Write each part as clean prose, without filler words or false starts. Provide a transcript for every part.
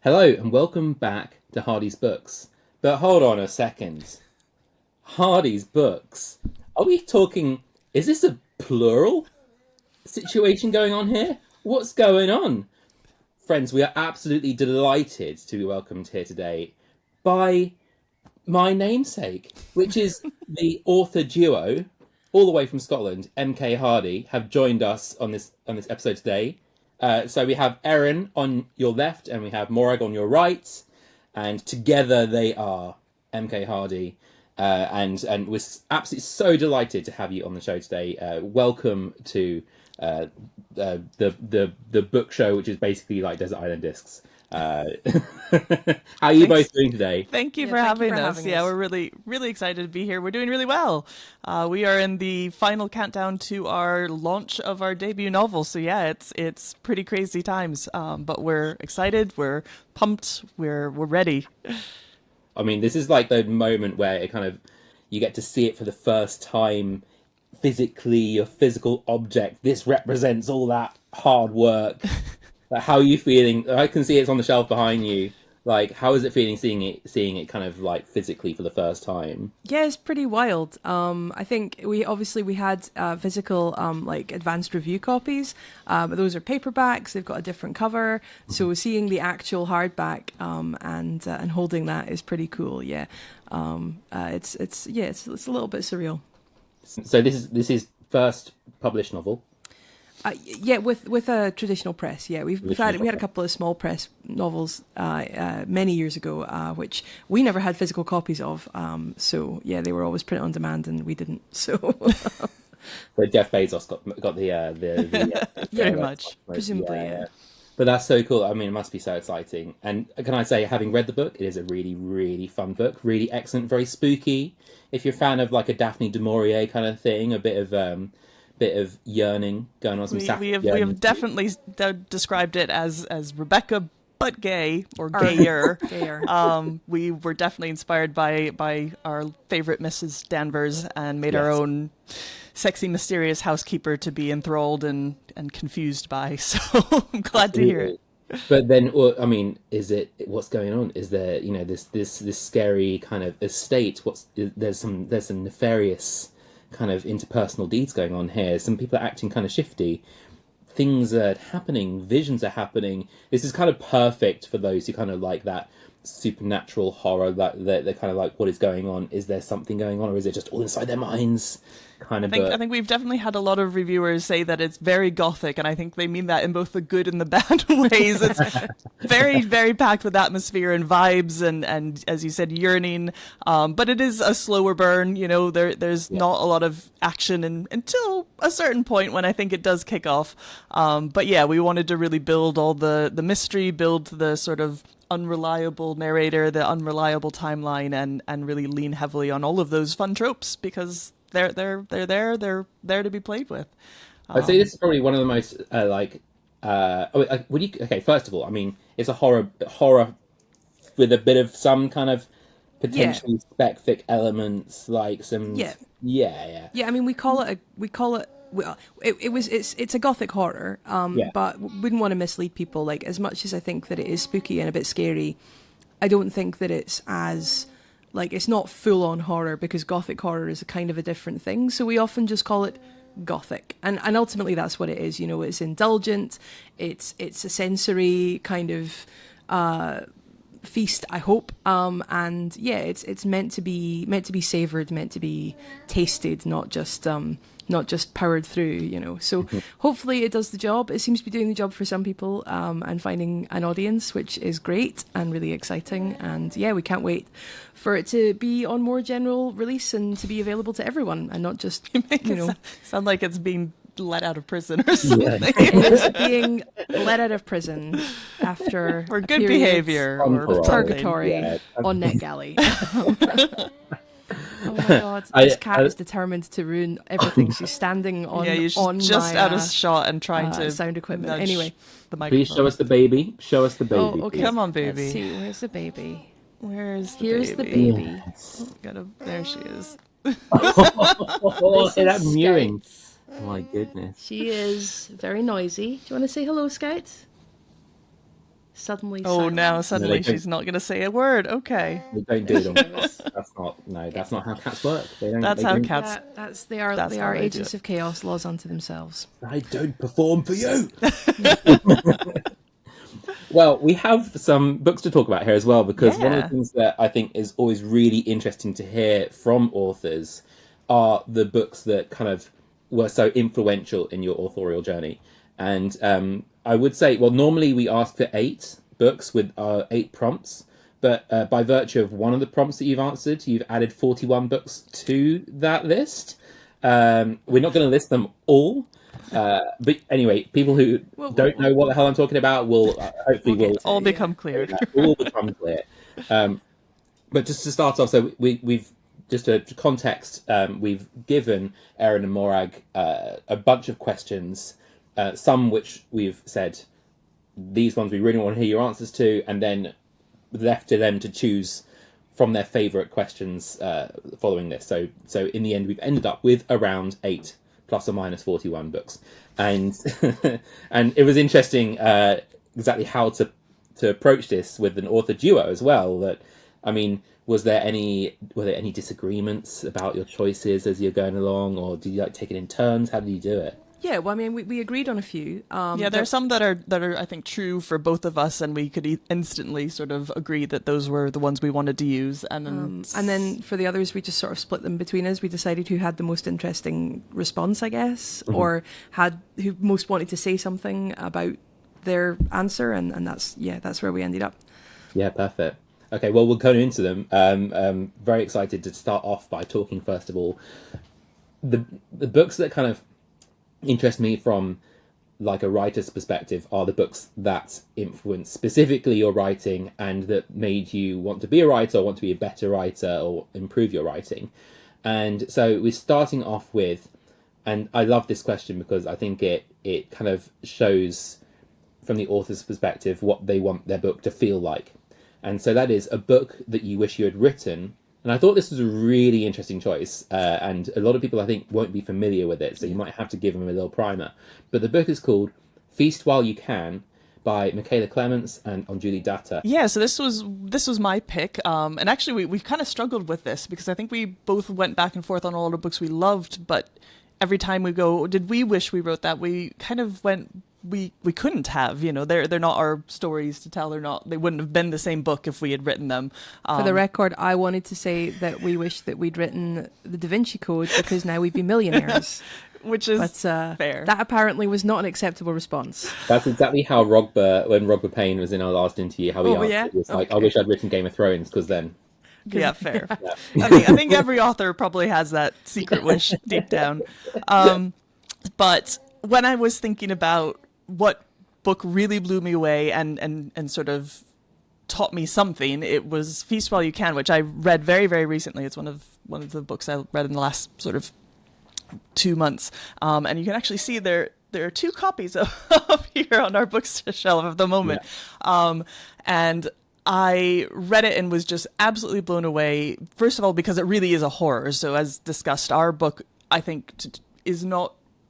Hello and welcome back to Hardy's Books. But hold on a second. Hardy's Books? Are we talking? Is this a plural situation going on here? What's going on? Friends, we are absolutely delighted to be welcomed here today by my namesake, which is the author duo, all the way from Scotland, MK Hardy, have joined us on this episode today. So we have Erin on your left, and we have Morag on your right, and together they are MK Hardy. And we're absolutely so delighted to have you on the show today. Welcome to the book show, which is basically like Desert Island Discs. How are you both doing today? Thank you for having us. Yeah, we're really excited to be here. We're doing really well. We are in the final countdown to our launch of our debut novel. So yeah, it's pretty crazy times. But we're excited. We're pumped. We're ready. I mean, this is like the moment where it kind of you get to see it for the first time physically, a physical object. This represents all that hard work. Like, how are you feeling? I can see it's on the shelf behind you. Like, how is it feeling seeing it kind of like physically for the first time? Yeah, it's pretty wild. I think we had physical like advanced review copies, but those are paperbacks. They've got a different cover, so seeing the actual hardback and holding that is pretty cool. Yeah, it's a little bit surreal. So this is first published novel. Yeah, with a traditional press. Yeah, we had a couple of small press novels many years ago, which we never had physical copies of. So yeah, they were always print on demand, and we didn't. So, but Jeff Bezos got very much presumably. Yeah. But that's so cool. I mean, it must be so exciting. And can I say, having read the book, it is a really, really fun book. Really excellent, very spooky. If you're a fan of like a Daphne du Maurier kind of thing, a bit of yearning going on. We have definitely described it as Rebecca but gay or gayer. We were definitely inspired by our favorite Mrs. Danvers and made our own sexy, mysterious housekeeper to be enthralled and confused by. So I'm glad to hear it. But then, well, I mean, what's going on? Is there, this scary kind of estate? There's some nefarious kind of interpersonal deeds going on here. Some people are acting kind of shifty. Things are happening. Visions are happening. This is kind of perfect for those who kind of like that supernatural horror. That they're kind of like, what is going on? Is there something going on, or is it just all inside their minds? Kind of. I think we've definitely had a lot of reviewers say that it's very gothic, and I think they mean that in both the good and the bad ways. It's very, very packed with atmosphere and vibes, and as you said, yearning. But it is a slower burn. There's not a lot of action until a certain point when I think it does kick off. But yeah, we wanted to really build all the mystery, build the sort of unreliable narrator, the unreliable timeline, and really lean heavily on all of those fun tropes because they're there to be played with. I'd say this is probably one of the most first of all, I mean, it's a horror with a bit of some kind of potentially spec-fic elements, like some yeah. I mean, it's a gothic horror, but wouldn't want to mislead people. Like, as much as I think that it is spooky and a bit scary, I don't think that it's as like, it's not full-on horror, because gothic horror is a kind of a different thing. So we often just call it gothic, and ultimately that's what it is. It's indulgent. It's a sensory kind of feast, I hope. And yeah, it's meant to be savored, meant to be tasted, not just powered through. So hopefully it does the job. It seems to be doing the job for some people, and finding an audience, which is great and really exciting. And yeah, we can't wait for it to be on more general release and to be available to everyone, and not just sound like it's being let out of prison or something. It's being let out of prison after for good behavior or purgatory on NetGalley. Oh my god, this cat is determined to ruin everything. She's standing on just my, out of shot and trying to sound equipment. Anyway, the microphone. Please show us the baby. Show us the baby. Oh, okay. Come on, baby. Let's see, where's the baby? Here's the baby. Yes. There she is. Oh, hey, that mewing. Oh my goodness. She is very noisy. Do you want to say hello, Scout? Suddenly. Oh, silent. now suddenly No, they she's not going to say a word. Okay. They don't do it on purpose. That's not how cats work. They don't. That's they how don't, cats. They are That's how they do agents it. of chaos, laws unto themselves. I don't perform for you. Well, we have some books to talk about here as well, because one of Yeah. the things that I think is always really interesting to hear from authors are the books that kind of were so influential in your authorial journey. And I would say, well, normally we ask for 8 books with 8 prompts, but by virtue of one of the prompts that you've answered, you've added 41 books to that list. We're not going to list them all. But anyway, people who don't know what the hell I'm talking about will hopefully will all become clear. It will become clear. But just to start off, so we've just a context. We've given Erin and Morag a bunch of questions, some which we've said these ones we really want to hear your answers to, and then left to them to choose from their favourite questions following this. So in the end, we've ended up with around 8 plus or minus 41 books, and and it was interesting exactly how to approach this with an author duo as well. That, I mean, were there any disagreements about your choices as you're going along, or did you like take it in turns? How did you do it? Yeah, well, I mean, we agreed on a few. Yeah, there are some that are I think true for both of us, and we could instantly sort of agree that those were the ones we wanted to use, and then for the others, we just sort of split them between us. We decided who had the most interesting response, I guess, or who most wanted to say something about their answer, and that's where we ended up. Yeah, perfect. Okay, well, we'll go into them. Very excited to start off by talking first of all the books that kind of interest me from like a writer's perspective are the books that influence specifically your writing and that made you want to be a writer or want to be a better writer or improve your writing. And so we're starting off with, and I love this question because I think it kind of shows from the author's perspective what they want their book to feel like. And so that is a book that you wish you had written. And I thought this was a really interesting choice, and a lot of people I think won't be familiar with it, so you might have to give them a little primer. But the book is called Feast While You Can by Mikaella Clements and Onjuli Datta. Yeah, so this was my pick, and actually we kind of struggled with this because I think we both went back and forth on all the books we loved, but every time we go, did we wish we wrote that? We kind of went, we couldn't have, they're not our stories to tell. They wouldn't have been the same book if we had written them. For the record, I wanted to say that we wish that we'd written the Da Vinci Code because now we'd be millionaires. Which is fair. That apparently was not an acceptable response. That's exactly how when Rogba Payne was in our last interview, how he answered. It was like, I wish I'd written Game of Thrones because then... Yeah, fair. Yeah. I think every author probably has that secret wish deep down. But when I was thinking about what book really blew me away and sort of taught me something, it was Feast While You Can, which I read very, very recently. It's one of the books I read in the last sort of 2 months. And you can actually see there are 2 copies of here on our bookshelf at the moment. Yeah. And I read it and was just absolutely blown away. First of all, because it really is a horror. So as discussed, our book, I think, is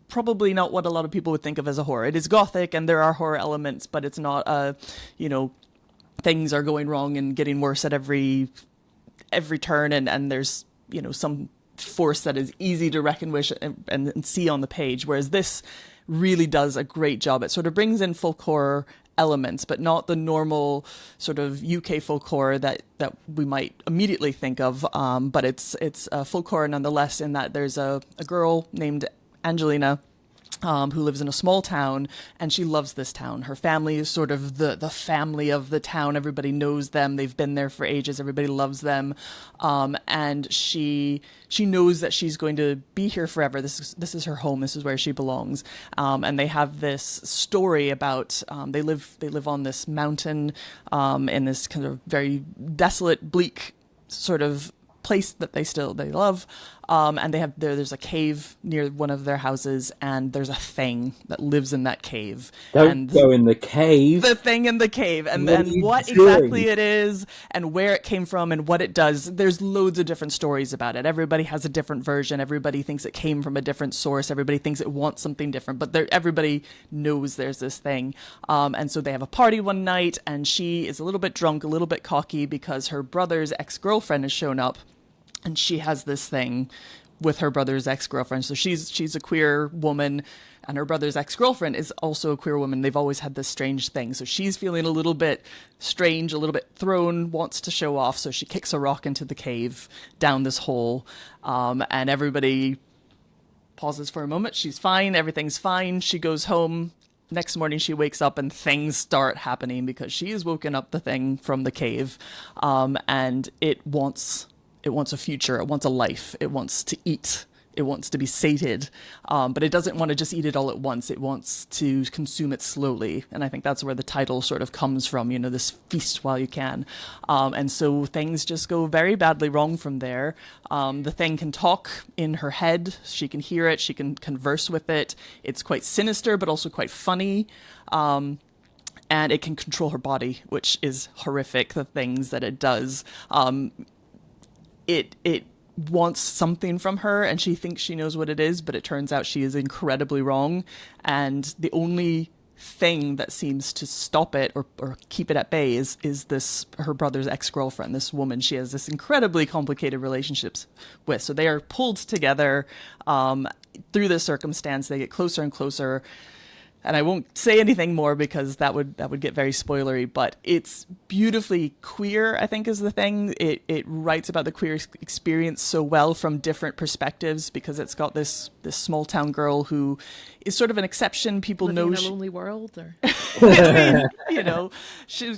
probably not what a lot of people would think of as a horror. It is gothic and there are horror elements, but it's not things are going wrong and getting worse at every turn, and there's, some force that is easy to reckon with and see on the page. Whereas this really does a great job. It sort of brings in folk horror elements, but not the normal sort of UK folk horror that we might immediately think of. But it's folk horror nonetheless, in that there's a girl named Angelina who lives in a small town, and she loves this town. Her family is sort of the family of the town. Everybody knows them. They've been there for ages. Everybody loves them. And she knows that she's going to be here forever. This is her home. This is where she belongs. And they have this story about they live on this mountain in this kind of very desolate, bleak sort of place that they love. And there's a cave near one of their houses, and there's a thing that lives in that cave. Don't go in the cave. The thing in the cave, and what doing? exactly it is, and where it came from, and what it does. There's loads of different stories about it. Everybody has a different version. Everybody thinks it came from a different source. Everybody thinks it wants something different, but everybody knows there's this thing. And so they have a party one night, and she is a little bit drunk, a little bit cocky, because her brother's ex-girlfriend has shown up, and she has this thing with her brother's ex-girlfriend. So she's a queer woman, and her brother's ex-girlfriend is also a queer woman. They've always had this strange thing. So she's feeling a little bit strange, a little bit thrown, wants to show off. So she kicks a rock into the cave down this hole, and everybody pauses for a moment. She's fine. Everything's fine. She goes home. Next morning, she wakes up and things start happening because she has woken up the thing from the cave, and it wants a future. It wants a life. It wants to eat. It wants to be sated, but it doesn't want to just eat it all at once. It wants to consume it slowly, and I think that's where the title sort of comes from. This feast while you can, and so things just go very badly wrong from there. The thing can talk in her head. She can hear it. She can converse with it. It's quite sinister, but also quite funny. And it can control her body, which is horrific. The things that it does. It wants something from her, and she thinks she knows what it is, but it turns out she is incredibly wrong. And the only thing that seems to stop it or keep it at bay is this her brother's ex-girlfriend, this woman she has this incredibly complicated relationships with. So they are pulled together through this circumstance. They get closer and closer. And I won't say anything more because that would get very spoilery, but it's beautifully queer, I think, is the thing. It writes about the queer experience so well from different perspectives, because it's got this small town girl who is sort of an exception. People Living know in a lonely world, or I mean, she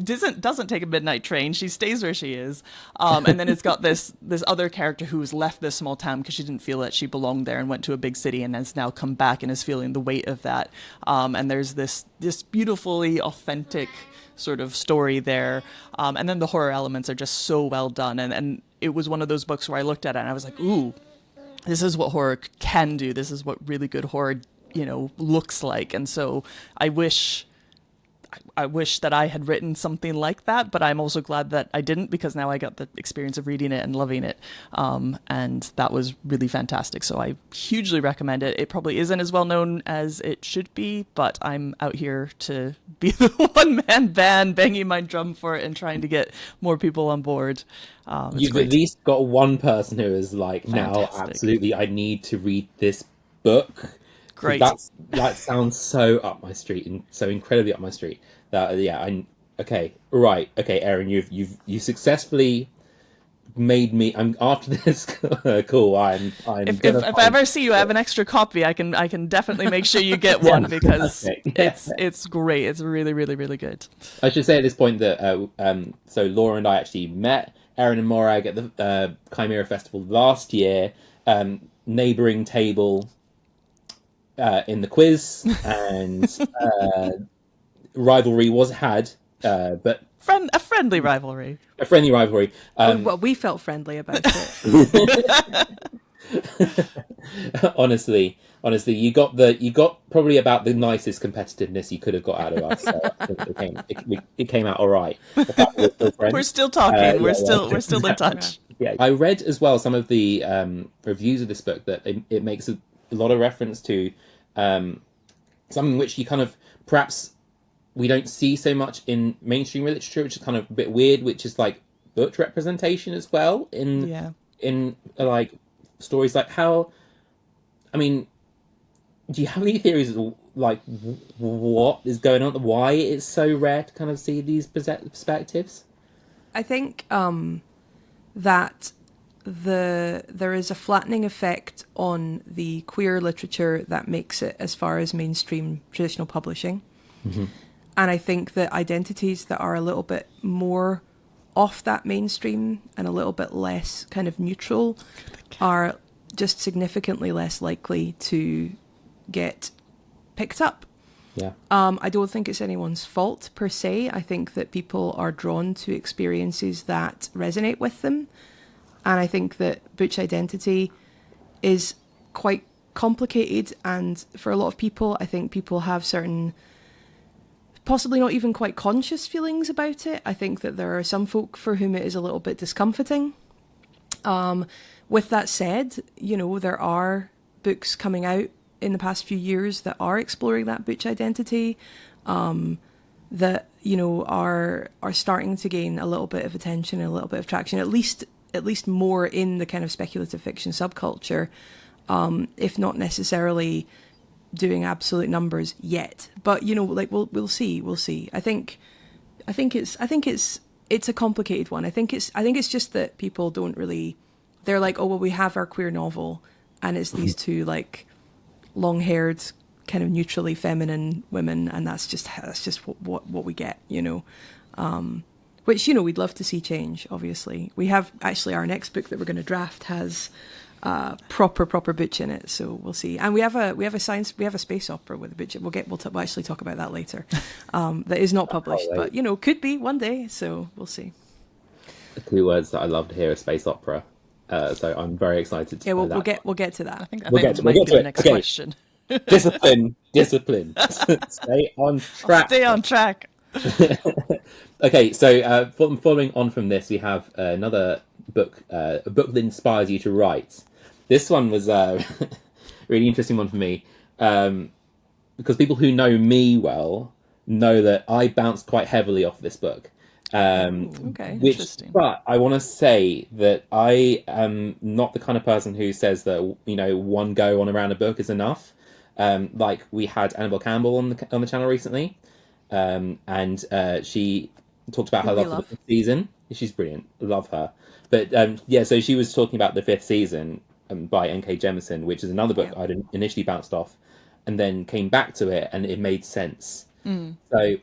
doesn't take a midnight train. She stays where she is. And then it's got this other character who's left this small town because she didn't feel that she belonged there and went to a big city, and has now come back and is feeling the weight of that. And there's this beautifully authentic sort of story there. And then the horror elements are just so well done. And it was one of those books where I looked at it and I was like, ooh, this is what horror can do. This is what really good horror, looks like. And so I wish that I had written something like that, but I'm also glad that I didn't, because now I got the experience of reading it and loving it. And that was really fantastic. So I hugely recommend it. It probably isn't as well known as it should be, but I'm out here to be the one-man band banging my drum for it and trying to get more people on board. You've at least got one person who is like, fantastic. Now, absolutely, I need to read this book. Great. That sounds so up my street, and so incredibly up my street. Okay, Erin, you successfully made me. I'm after this. Cool. I'm. If I ever see you have an extra copy, I can definitely make sure you get one, because it's great. It's really, really, really good. I should say at this point that so Laura and I actually met Erin and Morag at the Chimera Festival last year. Neighbouring table. In the quiz, and rivalry was had, but a friendly rivalry. A friendly rivalry. Well, we felt friendly about it. Honestly, you got probably about the nicest competitiveness you could have got out of us. So I think it came out all right. We're still talking. We're still in touch. Yeah, I read as well some of the reviews of this book that it makes a lot of reference to something which you kind of perhaps we don't see so much in mainstream literature, which is kind of a bit weird, which is like book representation as well in like stories. Like how, I mean, do you have any theories of like what is going on, why it's so rare to kind of see these perspectives? I think that there is a flattening effect on the queer literature that makes it as far as mainstream traditional publishing. Mm-hmm. And I think that identities that are a little bit more off that mainstream and a little bit less kind of neutral are just significantly less likely to get picked up. Yeah. I don't think it's anyone's fault per se. I think that people are drawn to experiences that resonate with them. And I think that butch identity is quite complicated, and for a lot of people, I think people have certain, possibly not even quite conscious feelings about it. I think that there are some folk for whom it is a little bit discomforting. With that said, there are books coming out in the past few years that are exploring that butch identity, that are starting to gain a little bit of attention and a little bit of traction, at least more in the kind of speculative fiction subculture, if not necessarily doing absolute numbers yet. But we'll see. I think it's a complicated one. I think it's just that people don't really. They're like, oh well, we have our queer novel, and it's these two like long-haired, kind of neutrally feminine women, and that's just what we get, which we'd love to see change. Obviously, we have actually our next book that we're going to draft has proper butch in it, so we'll see. And we have a space opera with a butch. We'll actually talk about that later. That is not published, but could be one day. So we'll see. The two words that I love to hear are space opera. So I'm very excited to we'll get to that. I think we'll get to the next question. Discipline. Stay on track. Stay on track. Okay, so following on from this, we have another book, a book that inspires you to write. This one was a really interesting one for me, because people who know me well know that I bounced quite heavily off this book. Okay, interesting. But I want to say that I am not the kind of person who says that one go on around a book is enough. Like we had Annabelle Campbell on the channel recently, and she talked about her love for the fifth season. She's brilliant, love her. But so she was talking about the fifth season by N.K. Jemisin, which is another book I'd initially bounced off, and then came back to it, and it made sense. So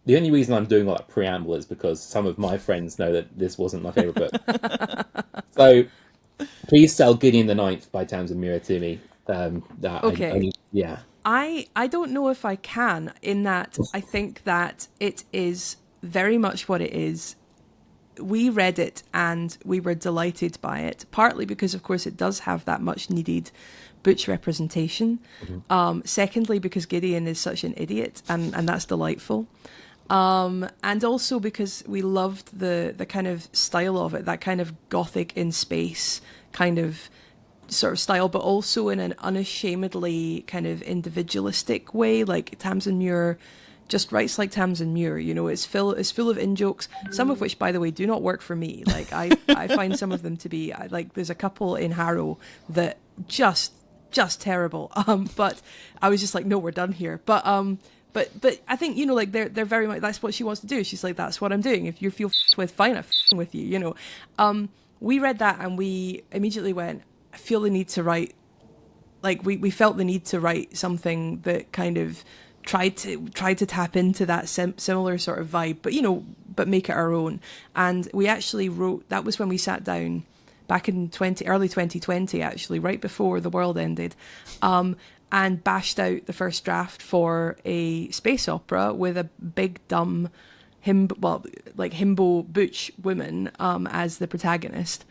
the only reason I'm doing all that preamble is because some of my friends know that this wasn't my favourite book. So please sell Gideon the Ninth by Tamsin Muir to me. Okay. I don't know if I can, in that I think that it is very much what it is. We read it and we were delighted by it, partly because, of course, it does have that much needed butch representation. Secondly, because Gideon is such an idiot, and that's delightful. And also because we loved the kind of style of it, that kind of gothic in space kind of sort of style, but also in an unashamedly kind of individualistic way. Like Tamsin Muir just writes like Tamsin Muir, it's full of in-jokes, some of which, by the way, do not work for me. Like I find some of them to be like, there's a couple in Harrow that just terrible. But I was just like, no, we're done here. But I think, like they're very much, that's what she wants to do. She's like, that's what I'm doing. If you feel with, fine, I'm with you, We read that and we immediately went, I feel the need to write, like we felt the need to write something that kind of tried to tap into that similar sort of vibe, but make it our own. And we actually wrote, that was when we sat down back in early 2020, actually, right before the world ended, and bashed out the first draft for a space opera with a big dumb himbo butch woman as the protagonist.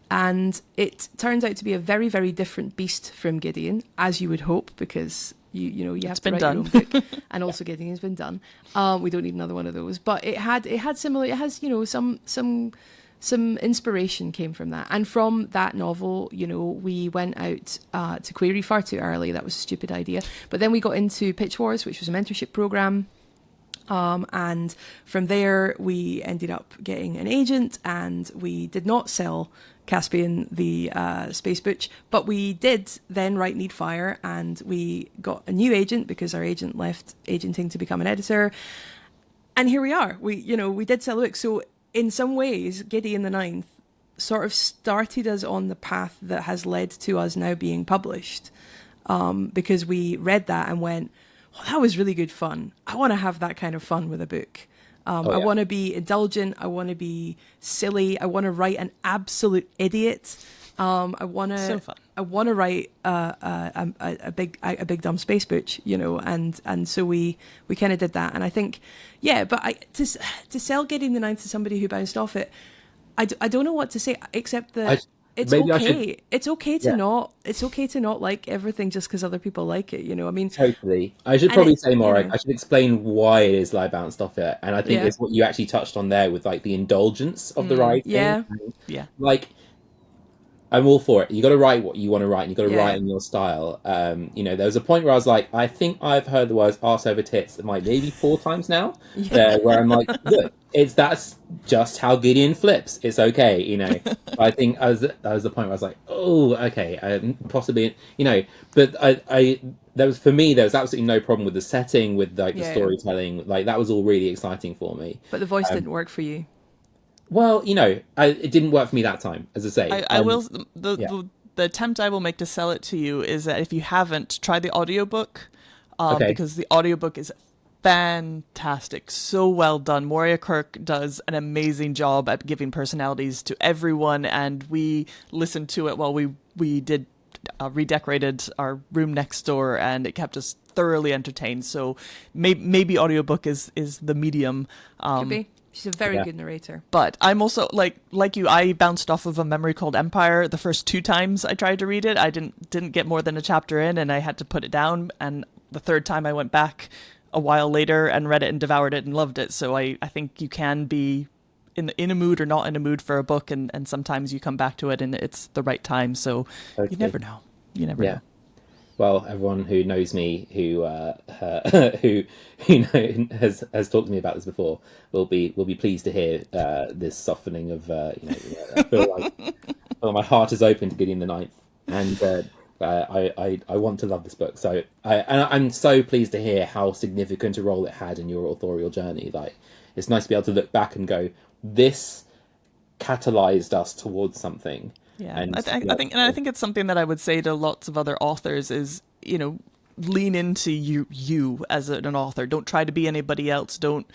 And it turns out to be a very, very different beast from Gideon, as you would hope, because you have to write your own book. And also Gideon's been done. We don't need another one of those. But it has some inspiration came from that. And from that novel, we went out to query far too early. That was a stupid idea. But then we got into Pitch Wars, which was a mentorship program. And from there, we ended up getting an agent, and we did not sell Caspian the Space Butch, but we did then write Needfire, and we got a new agent because our agent left agenting to become an editor. And here we are. We did sell a book. So in some ways, Gideon the Ninth sort of started us on the path that has led to us now being published, because we read that and went, well, that was really good fun. I want to have that kind of fun with a book. I want to be indulgent. I want to be silly. I want to write an absolute idiot. I want to write a big dumb space butch, and so we kind of did that. And I think, but to sell Gideon the Ninth to somebody who bounced off it, I don't know what to say except I, that it's maybe I okay. should. It's okay to Yeah. not. It's okay to not like everything just because other people like it. I mean, Totally. I should and probably it, say more. I should explain why it is that I bounced off it, and I think yeah, it's what you actually touched on there with like the indulgence of the writing. yeah, Yeah. Like, I'm all for it. You got to write what you want to write, and you got to yeah, write in your style. There was a point where I was like, I think I've heard the words "arse over tits" like maybe 4 times now. yeah. Where I'm like, look, that's just how Gideon flips. It's okay. I think that was the point where I was like, oh, okay, possibly, But there was, for me, there was absolutely no problem with the setting, with like the Yeah, yeah. storytelling. Like that was all really exciting for me. But the voice didn't work for you. Well, it didn't work for me that time, as I say. I will Yeah. the attempt I will make to sell it to you is that if you haven't, try the audiobook, Okay. because the audiobook is fantastic, so well done. Moria Kirk does an amazing job at giving personalities to everyone, and we listened to it while we did redecorated our room next door, and it kept us thoroughly entertained. So maybe audiobook is the medium. Could be. She's a very Yeah. good narrator. But I'm also like you. I bounced off of A Memory Called Empire. The first 2 times I tried to read it, I didn't get more than a chapter in, and I had to put it down. And the third time I went back a while later and read it and devoured it and loved it. So I think you can be in a mood or not in a mood for a book, and sometimes you come back to it and it's the right time. So Totally. you never know. You never know. Well, everyone who knows me, who has talked to me about this before, will be pleased to hear this softening of I feel my heart is open to Gideon the Ninth, and I want to love this book. So I'm so pleased to hear how significant a role it had in your authorial journey. Like, it's nice to be able to look back and go, this catalyzed us towards something. Yeah, And I think it's something that I would say to lots of other authors is, lean into you as an author. Don't try to be anybody else. Don't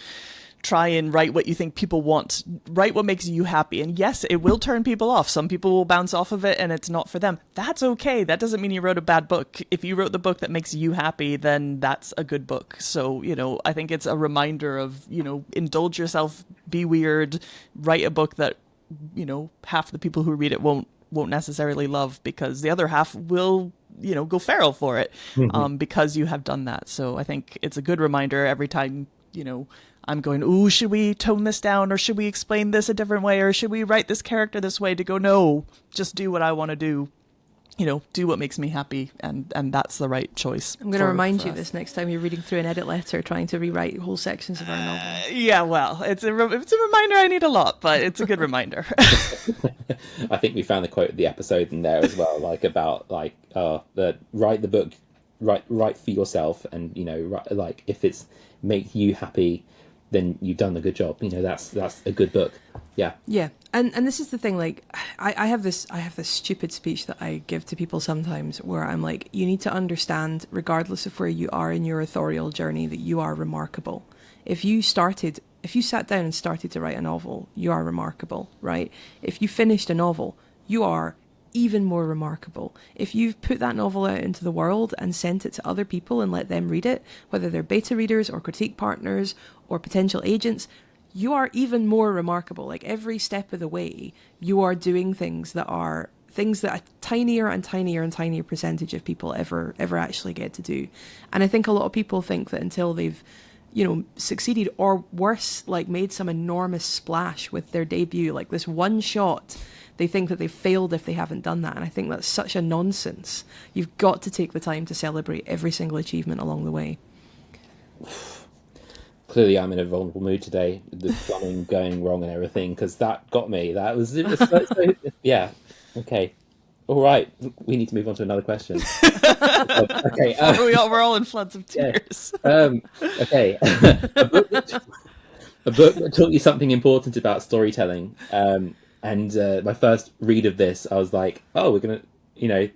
try and write what you think people want. Write what makes you happy. And yes, it will turn people off. Some people will bounce off of it and it's not for them. That's okay. That doesn't mean you wrote a bad book. If you wrote the book that makes you happy, then that's a good book. So, I think it's a reminder of, indulge yourself, be weird, write a book that half the people who read it won't necessarily love, because the other half will go feral for it, because you have done that. So I think it's a good reminder every time I'm going, ooh, should we tone this down, or should we explain this a different way, or should we write this character this way, to go, no, just do what I want to do. Do what makes me happy, and that's the right choice. I'm going to remind you this next time you're reading through an edit letter trying to rewrite whole sections of our novel. Yeah, well, it's a reminder I need a lot, but it's a good reminder. I think we found the quote of the episode in there as well, like about write the book, write for yourself, and like if it's make you happy, then you've done a good job. That's a good book. Yeah. And this is the thing, like I have this stupid speech that I give to people sometimes where I'm like, you need to understand, regardless of where you are in your authorial journey, that you are remarkable. If you sat down and started to write a novel, you are remarkable, right? If you finished a novel, you are even more remarkable. If you've put that novel out into the world and sent it to other people and let them read it, whether they're beta readers or critique partners or potential agents, you are even more remarkable. Like, every step of the way, you are doing things that a tinier and tinier and tinier percentage of people ever actually get to do. And I think a lot of people think that until they've succeeded, or worse, like made some enormous splash with their debut, like this one shot, they think that they've failed if they haven't done that. And I think that's such a nonsense. You've got to take the time to celebrate every single achievement along the way. Clearly, I'm in a vulnerable mood today. The plumbing going wrong and everything, because that got me. It was yeah. Okay. All right. We need to move on to another question. Okay. We're all in floods of tears. Yeah. Okay. A book that taught you something important about storytelling. And my first read of this, I was like, oh, we're gonna,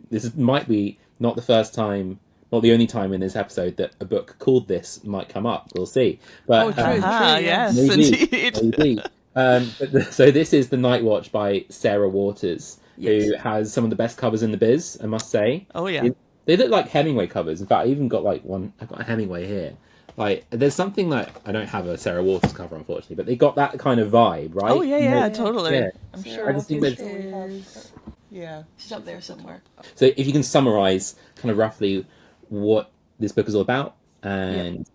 this might be not the first time. Not the only time in this episode that a book called this might come up. We'll see. But true, yes, maybe, indeed. Maybe. So this is The Night Watch by Sarah Waters, Yes. who has some of the best covers in the biz, I must say. Oh, yeah. They look like Hemingway covers. In fact, I even got I've got a Hemingway here. Like, there's something that I don't have a Sarah Waters cover, unfortunately, but they got that kind of vibe, right? Oh yeah, totally. Yeah. I'm I sure. just think that Yeah, she's up there somewhere. so if you can summarize kind of roughly what this book is all about and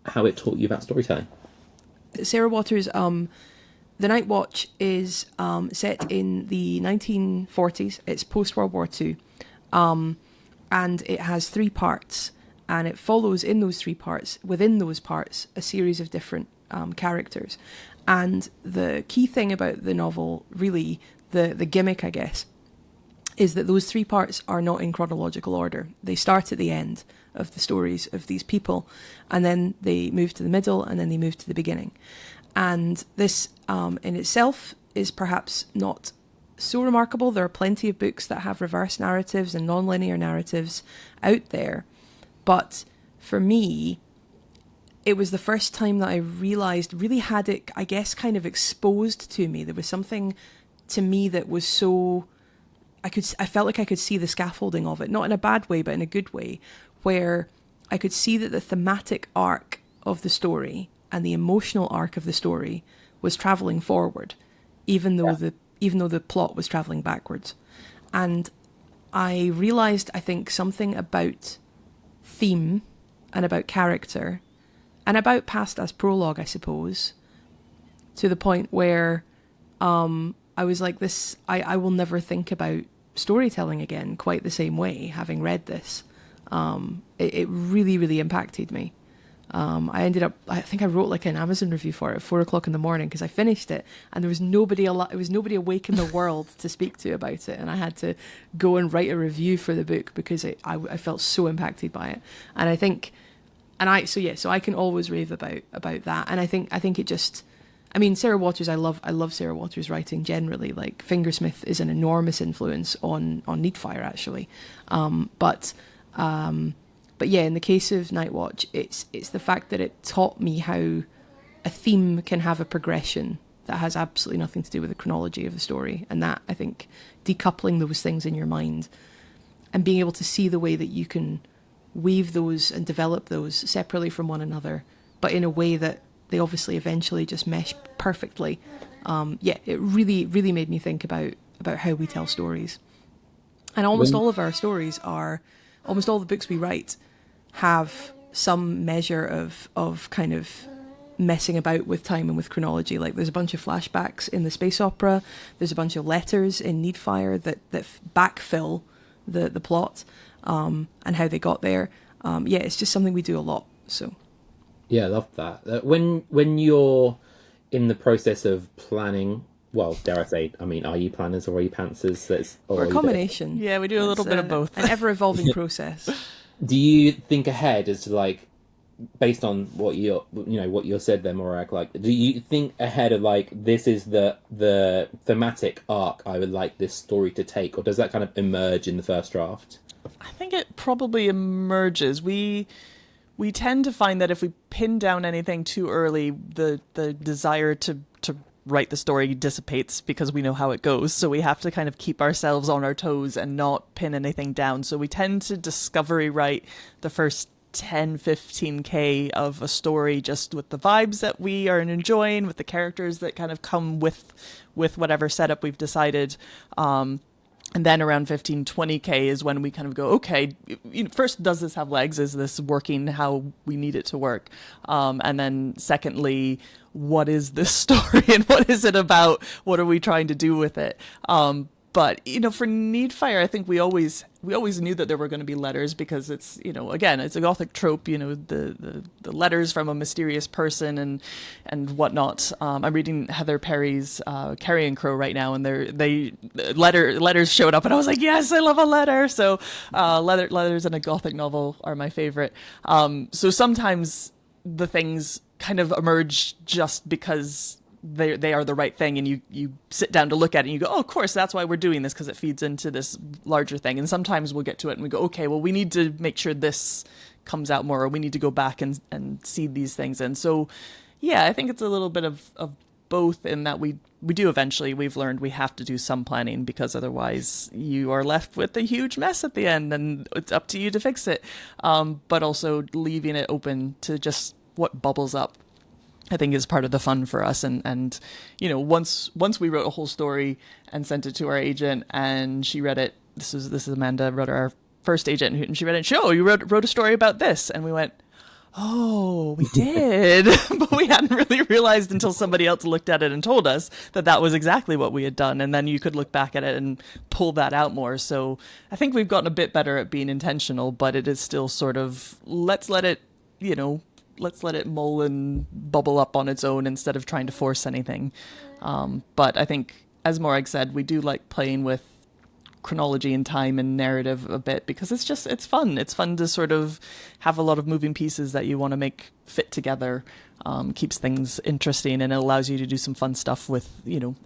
how it taught you about storytelling. Sarah Waters, The Night Watch is set in the 1940s. It's post-World War II. And it has 3 parts. And it follows in those 3 parts, within those parts, a series of different characters. And the key thing about the novel, really, the gimmick, I guess, is that those 3 parts are not in chronological order. They start at the end of the stories of these people, and then they move to the middle, and then they move to the beginning. And this, in itself, is perhaps not so remarkable. There are plenty of books that have reverse narratives and non-linear narratives out there. But for me, it was the first time that I realised, really had it, I guess, kind of exposed to me. There was something to me that was so... I felt like I could see the scaffolding of it, not in a bad way, but in a good way, where I could see that the thematic arc of the story and the emotional arc of the story was travelling forward, even though the plot was travelling backwards. And I realised, I think, something about theme and about character and about past as prologue, I suppose, to the point where I was like, this, I will never think about storytelling again quite the same way, having read this. It really, really impacted me. I think I wrote like an Amazon review for it at 4:00 in the morning because I finished it and there was nobody awake in the world to speak to about it, and I had to go and write a review for the book because I felt so impacted by it. And I think, so I can always rave about that. And I think it just, I mean, Sarah Waters, I love Sarah Waters' writing generally. Like, Fingersmith is an enormous influence on Needfire, actually. But yeah, in the case of Night Watch, it's the fact that it taught me how a theme can have a progression that has absolutely nothing to do with the chronology of the story. And that, I think, decoupling those things in your mind and being able to see the way that you can weave those and develop those separately from one another, but in a way that they obviously eventually just mesh perfectly. It really, really made me think about how we tell stories. And almost all of our stories almost all the books we write have some measure of kind of messing about with time and with chronology. Like, there's a bunch of flashbacks in the space opera. There's a bunch of letters in Needfire that backfill the plot and how they got there. It's just something we do a lot. So. Yeah, I love that. When you're in the process of planning, well, dare I say, I mean, are you planners or are you pantsers? Or a combination. Yeah, we do a little bit of both. An ever-evolving process. Do you think ahead as to, like, based on what you said there, Morag, like, do you think ahead of, like, this is the thematic arc I would like this story to take, or does that kind of emerge in the first draft? I think it probably emerges. We tend to find that if we pin down anything too early, the desire to write the story dissipates because we know how it goes. So we have to kind of keep ourselves on our toes and not pin anything down. So we tend to discovery write the first 10, 15K of a story just with the vibes that we are enjoying, with the characters that kind of come with whatever setup we've decided. And then around 15, 20K is when we kind of go, okay, first, does this have legs? Is this working how we need it to work? And then secondly, what is this story and what is it about? What are we trying to do with it? But, for Needfire, I think we always knew that there were going to be letters because it's, again, it's a Gothic trope, the letters from a mysterious person and whatnot. I'm reading Heather Perry's Carrion Crow right now, and letters showed up, and I was like, yes, I love a letter. So letters in a Gothic novel are my favorite. So sometimes the things kind of emerge just because they are the right thing, and you sit down to look at it and you go, oh, of course, that's why we're doing this, because it feeds into this larger thing. And sometimes we'll get to it and we go, okay, well, we need to make sure this comes out more, or we need to go back and see these things. And so, yeah, I think it's a little bit of both in that we do eventually, we've learned we have to do some planning, because otherwise you are left with a huge mess at the end and it's up to you to fix it. But also leaving it open to just what bubbles up, I think, is part of the fun for us. And once we wrote a whole story and sent it to our agent, and she read it. This is Amanda, wrote our first agent, and she read it. And you wrote a story about this, and we went, oh, we did. But we hadn't really realized until somebody else looked at it and told us that was exactly what we had done. And then you could look back at it and pull that out more. So I think we've gotten a bit better at being intentional, but it is still sort of, let's let it mull and bubble up on its own instead of trying to force anything. But I think, as Morag said, we do like playing with chronology and time and narrative a bit, because it's fun. It's fun to sort of have a lot of moving pieces that you want to make fit together. Keeps things interesting, and it allows you to do some fun stuff with,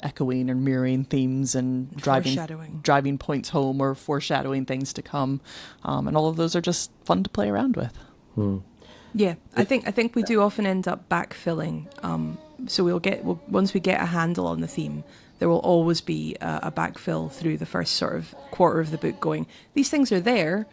echoing and mirroring themes and driving points home or foreshadowing things to come. And all of those are just fun to play around with. Yeah, I think we do often end up backfilling. So once we get a handle on the theme, there will always be a backfill through the first sort of quarter of the book going, these things are there,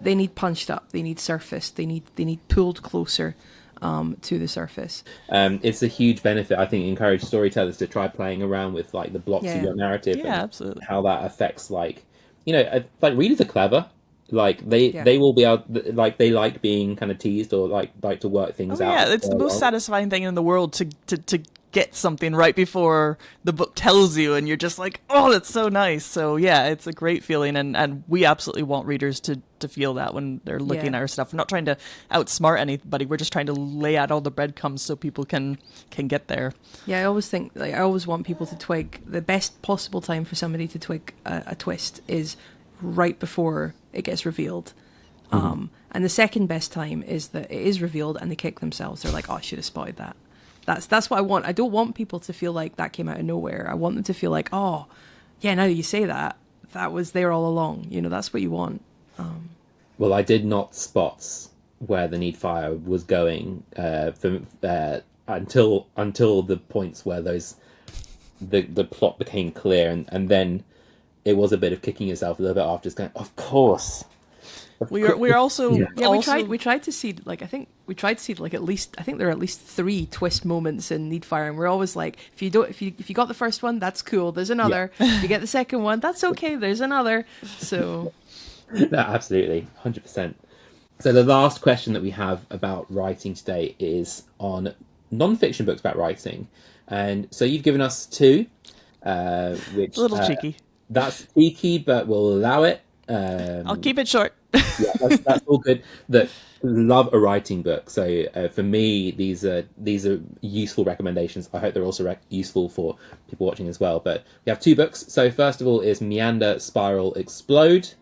they need punched up, they need surfaced, they need pulled closer to the surface. It's a huge benefit, I think, encourage storytellers to try playing around with like the blocks of your narrative, and absolutely, how that affects like readers are clever. Like they will be able, like they like being kind of teased or like to work things out. Yeah, it's the most satisfying thing in the world to get something right before the book tells you, and you're just like, oh, that's so nice. So yeah, it's a great feeling, and we absolutely want readers to feel that when they're looking at our stuff. We're not trying to outsmart anybody. We're just trying to lay out all the breadcrumbs so people can get there. Yeah, I always want people to twig. The best possible time for somebody to twig a twist is right before it gets revealed. And the second best time is that it is revealed and they kick themselves. They're like, oh, I should have spotted that. That's what I want. I don't want people to feel like that came out of nowhere. I want them to feel like, oh, yeah, now that you say that was there all along. That's what you want. Well, I did not spot where the Needfire was going until the points where the plot became clear, and then it was a bit of kicking yourself a little bit after, just going, of course. We're also we tried to see at least there are at least 3 twist moments in Needfire, and we're always like, if you got the first one, that's cool, there's another. If you get the second one, that's okay, there's another. So no, absolutely, 100%. So the last question that we have about writing today is on non-fiction books about writing, and so you've given us 2, which a little cheeky. That's cheeky, but we'll allow it. I'll keep it short. Yeah, that's all good. That love a writing book. So for me, these are useful recommendations. I hope they're also useful for people watching as well. But we have 2 books. So first of all is Meander, Spiral, Explode,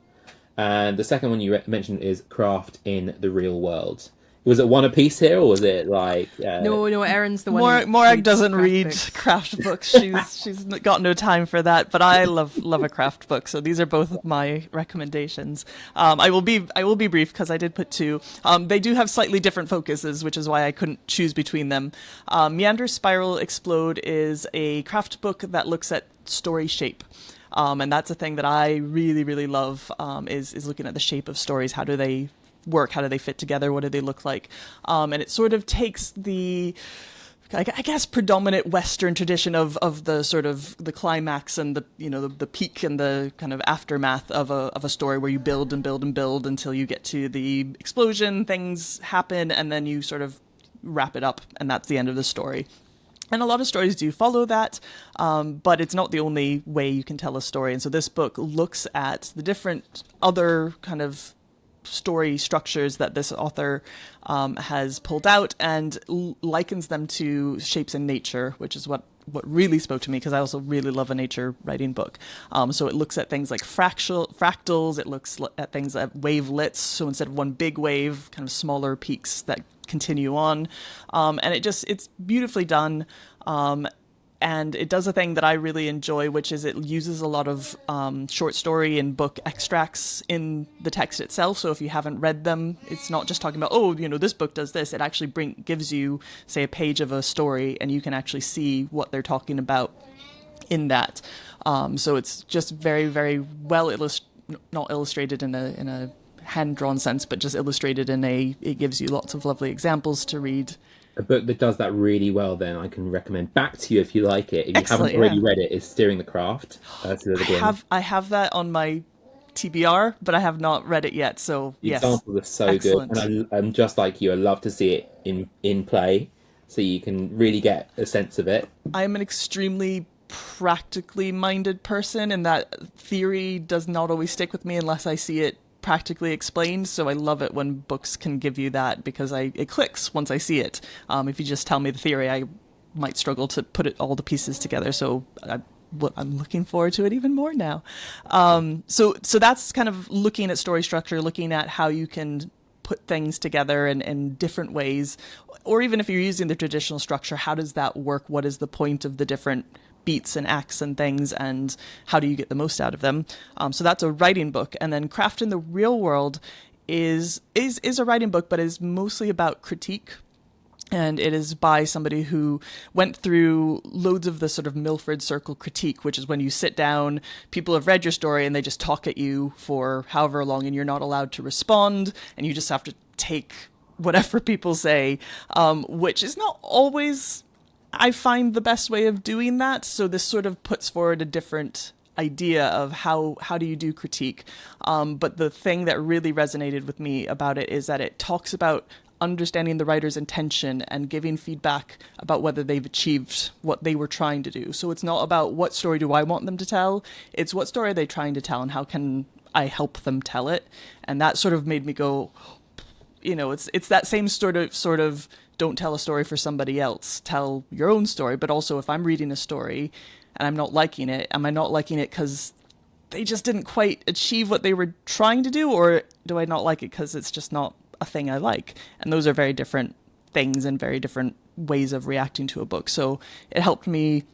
and the second one you mentioned is Craft in the Real World. Was it one apiece here, or was it like... No, Erin's the one... Morag doesn't read craft books. She's got no time for that, but I love a craft book, so these are both my recommendations. I will be brief, because I did put 2. They do have slightly different focuses, which is why I couldn't choose between them. Meander, Spiral, Explode is a craft book that looks at story shape. And that's a thing that I really, really love, is looking at the shape of stories. How do they work? How do they fit together? What do they look like? And it sort of takes the, I guess, predominant Western tradition of the sort of the climax and the peak and the kind of aftermath of a story, where you build and build and build until you get to the explosion, things happen, and then you sort of wrap it up, and that's the end of the story. And a lot of stories do follow that, but it's not the only way you can tell a story. And so this book looks at the different other kind of story structures that this author has pulled out, and likens them to shapes in nature, which is what really spoke to me, because I also really love a nature writing book. So it looks at things like fractals, it looks at things like wavelets, so instead of one big wave, kind of smaller peaks that continue on, and it's beautifully done. And it does a thing that I really enjoy, which is it uses a lot of short story and book extracts in the text itself. So if you haven't read them, it's not just talking about, oh, this book does this. It actually gives you, say, a page of a story, and you can actually see what they're talking about in that. So it's just very, very well not illustrated in a hand-drawn sense, but just illustrated it gives you lots of lovely examples to read. A book that does that really well, then I can recommend back to you if you like it. If you Excellent, haven't already read it, is Steering the Craft. I have that on my TBR, but I have not read it yet. So the yes, examples are so excellent. good, and I'm just like you. I love to see it in play, so you can really get a sense of it. I'm an extremely practically minded person, and that theory does not always stick with me unless I see it practically explained. So I love it when books can give you that, because it clicks once I see it. If you just tell me the theory, I might struggle to put all the pieces together. So I'm looking forward to it even more now. So that's kind of looking at story structure, looking at how you can put things together in different ways, or even if you're using the traditional structure, how does that work? What is the point of the different beats and acts and things, and how do you get the most out of them? So that's a writing book. And then Craft in the Real World is a writing book, but is mostly about critique. And it is by somebody who went through loads of the sort of Milford Circle critique, which is when you sit down, people have read your story and they just talk at you for however long, and you're not allowed to respond, and you just have to take whatever people say, which is not always, I find, the best way of doing that. So this sort of puts forward a different idea of how do you do critique. But the thing that really resonated with me about it is that it talks about understanding the writer's intention and giving feedback about whether they've achieved what they were trying to do. So it's not about what story do I want them to tell, it's what story are they trying to tell and how can I help them tell it. And that sort of made me go, it's that same sort of don't tell a story for somebody else, tell your own story. But also, if I'm reading a story and I'm not liking it, am I not liking it because they just didn't quite achieve what they were trying to do, or do I not like it because it's just not a thing I like? And those are very different things and very different ways of reacting to a book. So it helped me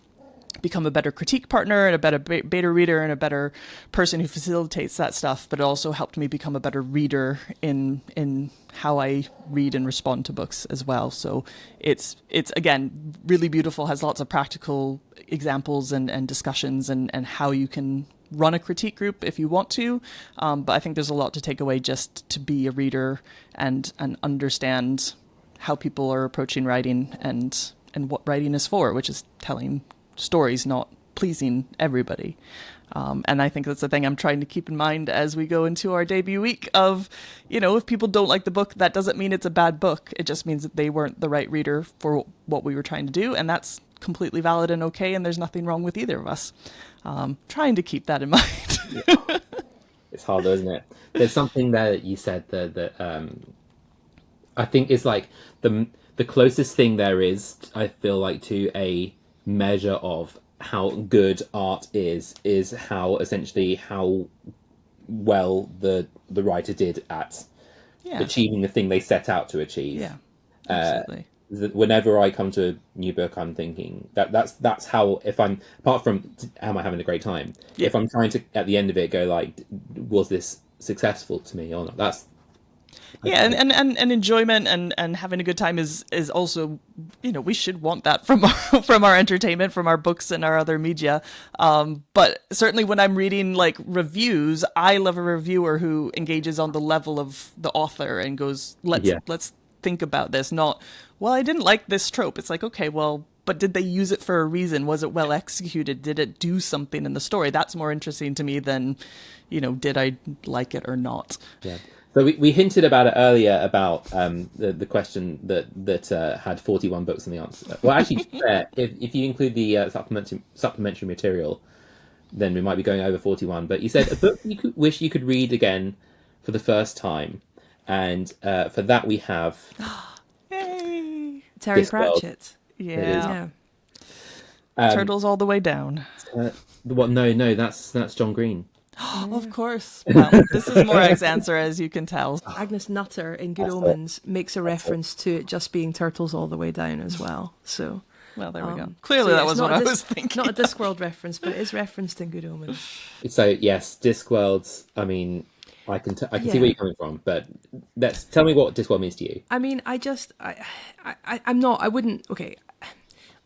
become a better critique partner and a better beta reader and a better person who facilitates that stuff, but it also helped me become a better reader in how I read and respond to books as well. So it's again really beautiful, has lots of practical examples and discussions and how you can run a critique group if you want to, but I think there's a lot to take away just to be a reader and understand how people are approaching writing and what writing is for, which is telling stories, not pleasing everybody. And I think that's the thing I'm trying to keep in mind as we go into our debut week of, if people don't like the book, that doesn't mean it's a bad book. It just means that they weren't the right reader for what we were trying to do. And that's completely valid and okay. And there's nothing wrong with either of us. Trying to keep that in mind. Yeah. It's hard, isn't it? There's something there that you said that I think is like the closest thing there is, I feel like, to a measure of how good art is how well the writer did at achieving the thing they set out to achieve. Yeah, absolutely. Whenever I come to a new book, I'm thinking that's how, if I'm, apart from am I having a great time, if I'm trying to at the end of it go like, was this successful to me or not? That's and enjoyment and having a good time is also, we should want that from our entertainment, from our books and our other media. But certainly when I'm reading like reviews, I love a reviewer who engages on the level of the author and goes, let's think about this. Not, well, I didn't like this trope. It's like, okay, well, but did they use it for a reason? Was it well executed? Did it do something in the story? That's more interesting to me than, did I like it or not? Yeah. So we hinted about it earlier about the question that had 41 books in the answer. Well, actually, if you include the supplementary material, then we might be going over 41. But you said a book you wish you could read again for the first time, and for that we have Yay! Terry Pratchett. Yeah. Turtles All the Way Down. What? No, that's John Green. Of course. Well, this is Morag's answer, as you can tell. Agnes Nutter in Good Omens makes a reference to it just being turtles all the way down as well. So Well, there we go. Clearly, that was what I was thinking. Not a Discworld reference, but it is referenced in Good Omens. So yes, Discworld. I mean, I can see where you're coming from, but tell me what Discworld means to you. I mean, I'm not. I wouldn't. Okay.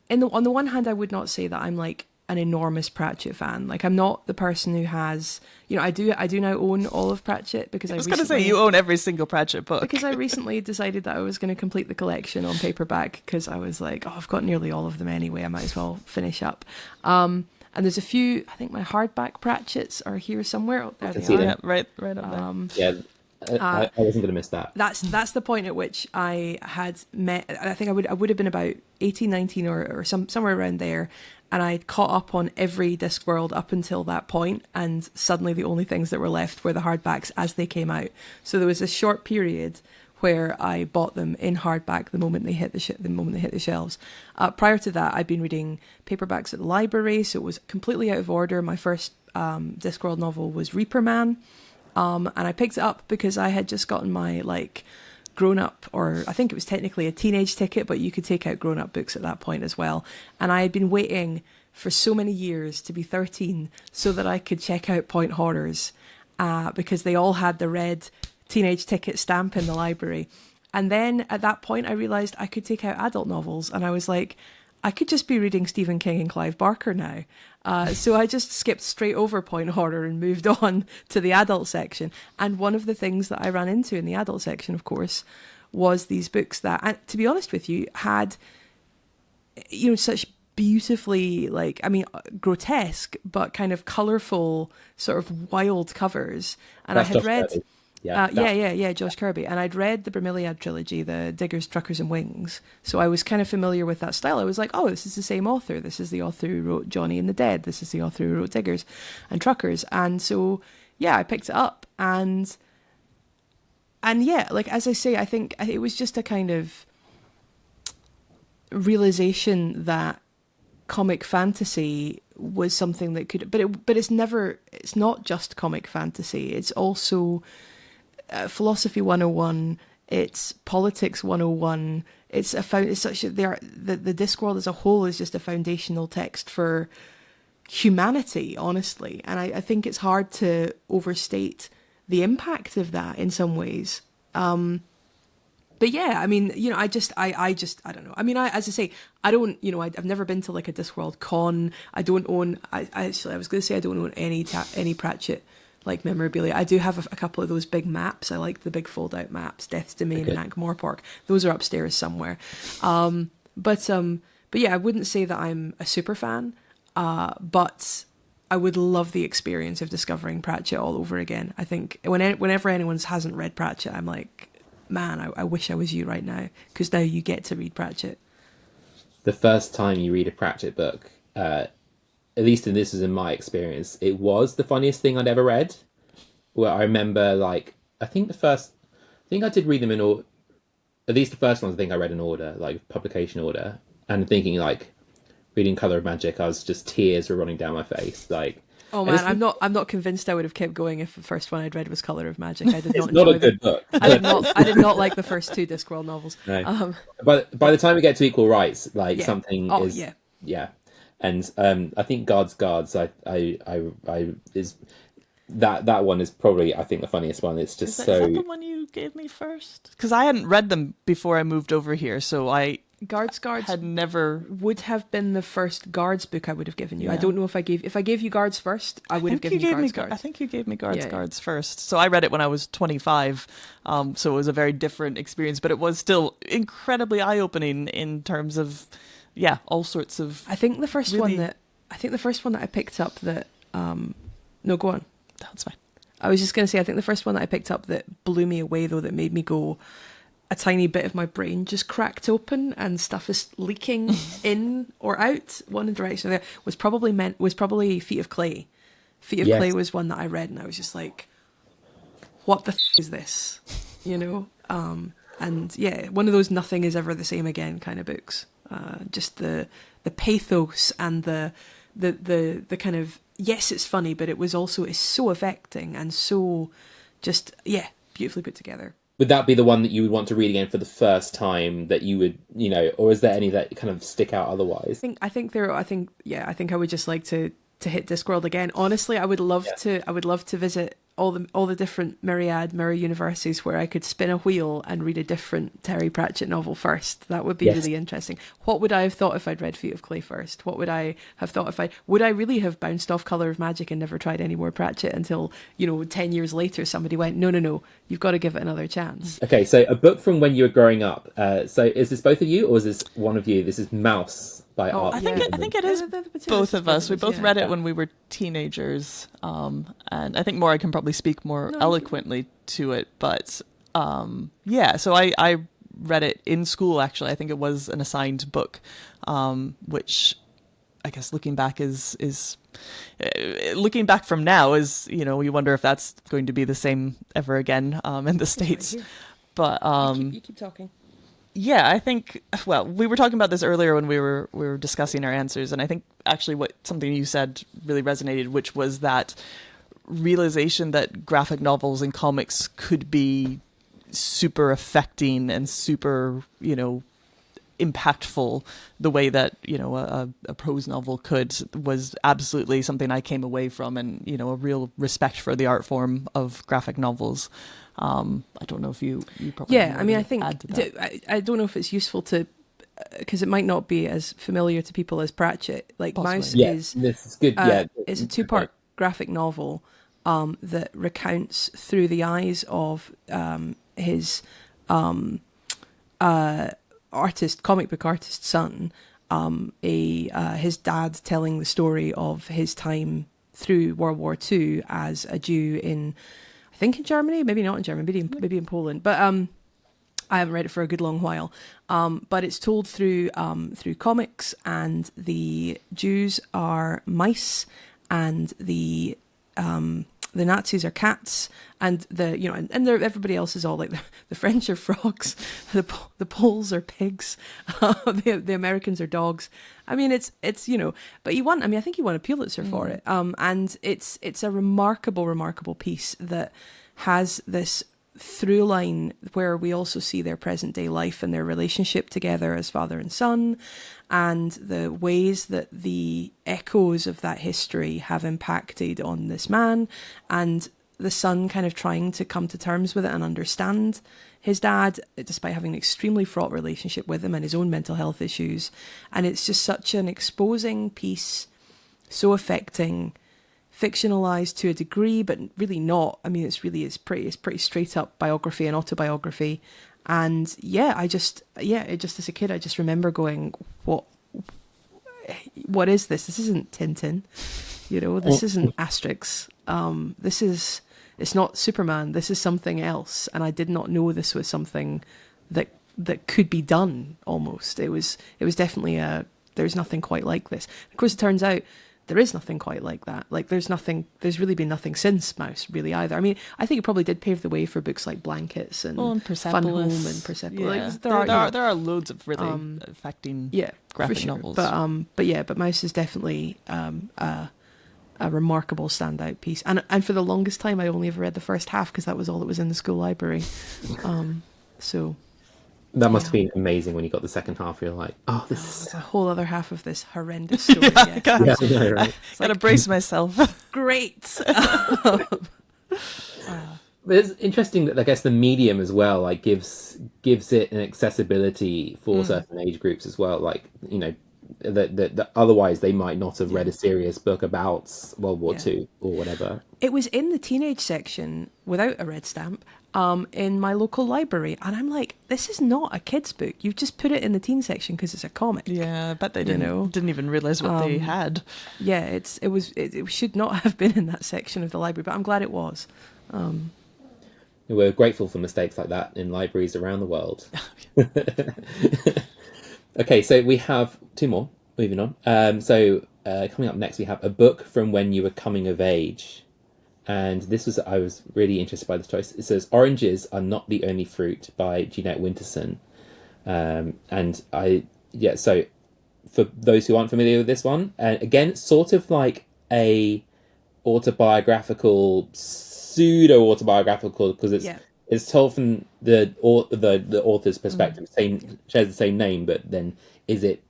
On the one hand, I would not say that I'm like an enormous Pratchett fan. Like, I'm not the person who has, I do now own all of Pratchett because I was going to say you own every single Pratchett book. Because I recently decided that I was going to complete the collection on paperback because I was like, I've got nearly all of them anyway. I might as well finish up. And there's a few, I think my hardback Pratchetts are here somewhere. Oh, there they are. Yeah, right up there. I wasn't going to miss that. That's the point at which I had met. I think I would have been about 18, 19 or somewhere around there, and I'd caught up on every Discworld up until that point, and suddenly the only things that were left were the hardbacks as they came out. So there was a short period where I bought them in hardback the moment they hit the shelves. Prior to that, I'd been reading paperbacks at the library, so it was completely out of order. My first Discworld novel was Reaper Man. And I picked it up because I had just gotten my grown-up, or I think it was technically a teenage ticket, but you could take out grown-up books at that point as well. And I had been waiting for so many years to be 13 so that I could check out Point Horrors because they all had the red teenage ticket stamp in the library. And then at that point I realised I could take out adult novels, and I was like, I could just be reading Stephen King and Clive Barker now. So I just skipped straight over Point Horror and moved on to the adult section. And one of the things that I ran into in the adult section, of course, was these books that, and to be honest with you, had, such beautifully, grotesque, but kind of colourful, sort of wild covers. And That's I had read... Kirby. Josh Kirby. And I'd read the Bromeliad trilogy, the Diggers, Truckers and Wings. So I was kind of familiar with that style. I was like, oh, this is the same author. This is the author who wrote Johnny and the Dead. This is the author who wrote Diggers and Truckers. And so, I picked it up. And as I say, I think it was just a kind of realization that comic fantasy was something that could, but it's not just comic fantasy. It's also philosophy 101, it's politics 101, the Discworld as a whole is just a foundational text for humanity, honestly. And I think it's hard to overstate the impact of that in some ways. But yeah, I mean, I don't know. I mean, as I say, I don't, I've never been to like a Discworld con. I don't own, I was going to say I don't own any Pratchett like memorabilia. I do have a couple of those big maps. I like the big fold out maps, Death's Domain and Ankh-Morpork. Those are upstairs somewhere. But yeah, I wouldn't say that I'm a super fan, but I would love the experience of discovering Pratchett all over again. I think whenever anyone hasn't read Pratchett, I'm like, man, I wish I was you right now, because now you get to read Pratchett. The first time you read a Pratchett book, at least this is in my experience, it was the funniest thing I'd ever read. Where I remember, I think I did read them in order. At least the first ones, I think I read in order, like publication order, and thinking reading Colour of Magic, I was just tears were running down my face, Oh man, I'm not convinced I would have kept going if the first one I'd read was Colour of Magic. I did not. It's not a good book. I did not like the first two Discworld novels. No. But by the time we get to Equal Rights, something is yeah. And I think Guards, I is that one is probably, I think, the funniest one. It's just is that the one you gave me first? Because I hadn't read them before I moved over here, so Guards had never would have been the first Guards book I would have given you. Yeah. I don't know if I gave you Guards first, I would have given you Guards. I think you gave me Guards first. So I read it when I was 25, so it was a very different experience, but it was still incredibly eye-opening in terms of all sorts of. I think the first one that I picked up that no, go on. That's fine. I was just going to say, I think the first one that I picked up that blew me away, though, that made me go, a tiny bit of my brain just cracked open and stuff is leaking in or out one direction or the other, was probably Feet of Clay. Feet of Clay was one that I read and I was just like, what the is this? And yeah, one of those nothing is ever the same again kind of books. Just the pathos and the kind of, yes, it's funny, but it's so affecting and so just, beautifully put together. would that be the one that you would want to read again for the first time, that you would, or is there any that kind of stick out otherwise? I think I would just like to hit Discworld again. Honestly, I would love to visit all the different mirror universes where I could spin a wheel and read a different Terry Pratchett novel first. That would be really interesting. What would I have thought if I'd read Feet of Clay first? What would I have thought would I really have bounced off Colour of Magic and never tried any more Pratchett until, 10 years later somebody went, no, you've got to give it another chance. Okay, so a book from when you were growing up. So is this both of you, or is this one of you? This is Mouse by Art. I think it is both of us. We both read it when we were teenagers, and I think Morag can probably speak more eloquently to it. But so I read it in school. Actually, I think it was an assigned book, which I guess looking back looking back from now is you wonder if that's going to be the same ever again in the States. But you keep talking. Yeah, I think, we were talking about this earlier when we were discussing our answers, and I think actually something you said really resonated, which was that realization that graphic novels and comics could be super affecting and super, impactful the way that, a prose novel could, was absolutely something I came away from, and, a real respect for the art form of graphic novels. I don't know if you probably I think I don't know if it's useful to, because it might not be as familiar to people as Pratchett. Like possibly. Mouse is this is good. It's a 2-part graphic novel that recounts through the eyes of his comic book artist son, his dad telling the story of his time through World War II as a Jew in, I think in Germany, maybe not in Germany, maybe in Poland. But I haven't read it for a good long while. But it's told through comics, and the Jews are mice, and the Nazis are cats, and everybody else is all like the French are frogs, the Poles are pigs, the Americans are dogs. I mean, it's but I think he won a Pulitzer for it. And it's a remarkable piece that has this through line where we also see their present day life and their relationship together as father and son, and the ways that the echoes of that history have impacted on this man, and the son kind of trying to come to terms with it and understand his dad, despite having an extremely fraught relationship with him and his own mental health issues. And it's just such an exposing piece, so affecting, fictionalized to a degree, but really not. I mean, it's pretty straight up biography and autobiography. And just as a kid, I just remember going, what is this? This isn't Tintin, this isn't Asterix. It's not Superman. This is something else. And I did not know this was something that could be done almost. It was definitely there's nothing quite like this. Of course, it turns out there is nothing quite like that. Like there's really been nothing since Mouse really either. I mean, I think it probably did pave the way for books like Blankets and Fun Home and Persepolis. Yeah. There are loads of really affecting graphic novels. But Mouse is definitely a remarkable standout piece. And for the longest time, I only ever read the first half because that was all that was in the school library. So that must have been amazing when you got the second half. You're like, this is a whole other half of this horrendous story. Right? Gotta brace myself. Great. But it's interesting that I guess the medium as well, like gives it an accessibility for certain age groups as well. Like that otherwise they might not have read a serious book about World War II or whatever. It was in the teenage section without a red stamp in my local library, and I'm like, this is not a kid's book. You've just put it in the teen section because it's a comic. Yeah, I bet they didn't even realize what they had. Yeah, it should not have been in that section of the library, but I'm glad it was. We're grateful for mistakes like that in libraries around the world. Okay, so we have two more. Moving on. Coming up next, we have a book from when you were coming of age. And I was really interested by this choice. It says, Oranges Are Not the Only Fruit by Jeanette Winterson. So for those who aren't familiar with this one, again, sort of like a autobiographical, pseudo-autobiographical, because it's told from the author's perspective. Shares the same name, but then is it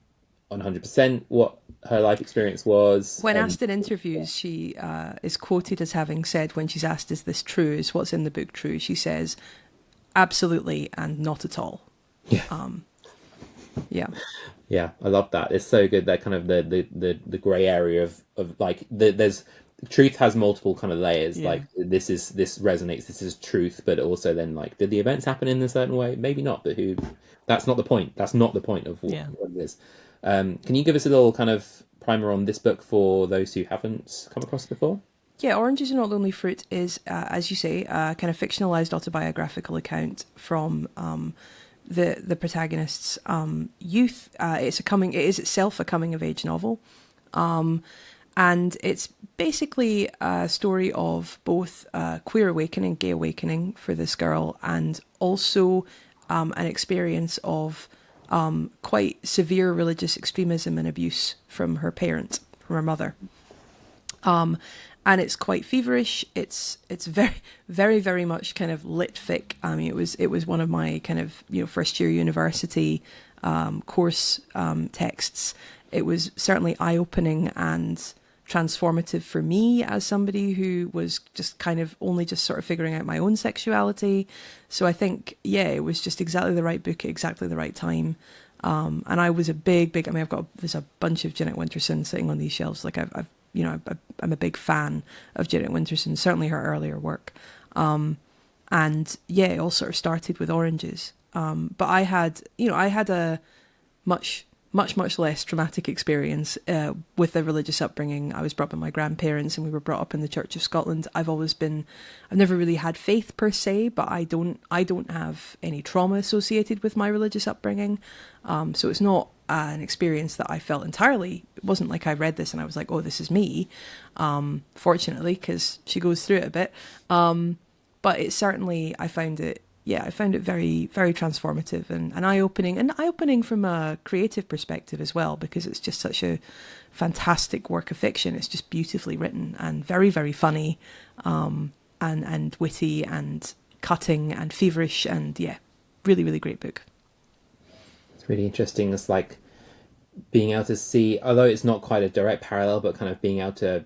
100% what her life experience was? When asked in interviews, she is quoted as having said, when she's asked, "Is this true? Is what's in the book true?" She says, "Absolutely, and not at all." Yeah. Yeah. Yeah, I love that. It's so good. That kind of the grey area of like there's truth has multiple kind of layers. Yeah. Like this resonates. This is truth, but also then like, did the events happen in a certain way? Maybe not. But who? That's not the point. That's not the point of what it is. Can you give us a little kind of primer on this book for those who haven't come across it before? Yeah, Oranges Are Not the Only Fruit is, as you say, a kind of fictionalized autobiographical account from the protagonist's youth. It is itself a coming of age novel, and it's basically a story of both queer awakening, gay awakening for this girl, and also an experience of quite severe religious extremism and abuse from her parent, from her mother. And it's quite feverish. It's very, very, very much kind of lit fic. I mean, it was one of my kind of, first year university course texts. It was certainly eye-opening and transformative for me as somebody who was just kind of only just sort of figuring out my own sexuality. So I think, it was just exactly the right book at exactly the right time. And I was a big, I mean, there's a bunch of Jeanette Winterson sitting on these shelves. Like I'm a big fan of Jeanette Winterson, certainly her earlier work. And it all sort of started with Oranges. But I had a much less traumatic experience with a religious upbringing. I was brought up by my grandparents and we were brought up in the Church of Scotland. I've never really had faith per se, but I don't have any trauma associated with my religious upbringing. So it's not an experience that I felt entirely. It wasn't like I read this and I was like, oh, this is me. Fortunately, because she goes through it a bit. But it certainly, I found it very, very transformative and eye-opening from a creative perspective as well, because it's just such a fantastic work of fiction. It's just beautifully written and very, very funny, and witty and cutting and feverish, and really, really great book. It's really interesting. It's like being able to see, although it's not quite a direct parallel, but kind of being able to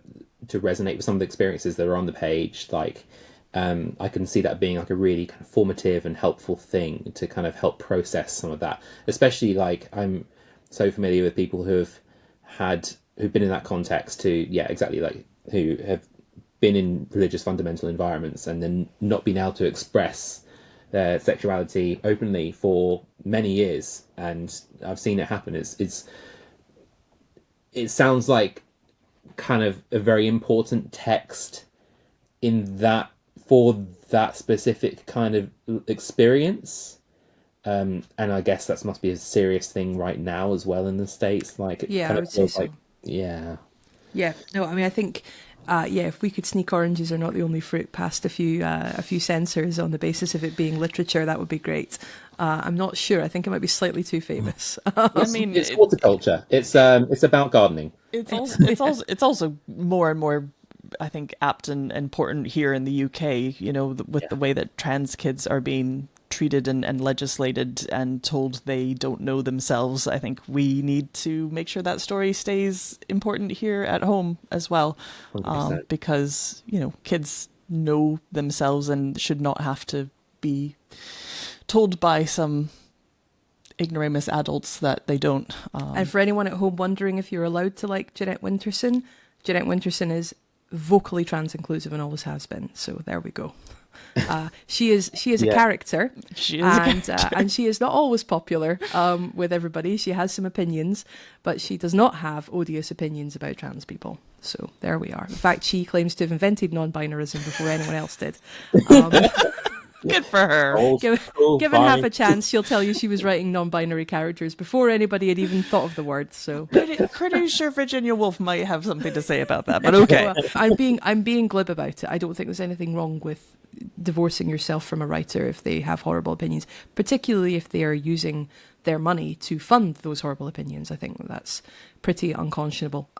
resonate with some of the experiences that are on the page, like I can see that being like a really kind of formative and helpful thing to kind of help process some of that. Especially like I'm so familiar with people who've been in that context exactly, like who have been in religious fundamental environments and then not been able to express their sexuality openly for many years. And I've seen it happen. It sounds like kind of a very important text in that, for that specific kind of experience. And I guess that must be a serious thing right now as well in the States. Like, it kind of feels like, yeah. No, I mean, I think, if we could sneak Oranges Are Not the Only Fruit past a few censors on the basis of it being literature, that would be great. I'm not sure. I think it might be slightly too famous. I mean, it's horticulture. It's about gardening. It's also more and more, I think, apt and important here in the UK, with the way that trans kids are being treated and legislated and told they don't know themselves. I think we need to make sure that story stays important here at home as well, because, kids know themselves and should not have to be told by some ignoramus adults that they don't. And for anyone at home wondering if you're allowed to like Jeanette Winterson is vocally trans inclusive and always has been. So there we go. She is a character. She is a character. And she is not always popular with everybody. She has some opinions, but she does not have odious opinions about trans people. So there we are. In fact, she claims to have invented non-binarism before anyone else did. Good for her. Given half a chance, she'll tell you she was writing non-binary characters before anybody had even thought of the word. So pretty sure Virginia Woolf might have something to say about that, but okay. Well, I'm being glib about it. I don't think there's anything wrong with divorcing yourself from a writer if they have horrible opinions, particularly if they are using their money to fund those horrible opinions. I think that's pretty unconscionable.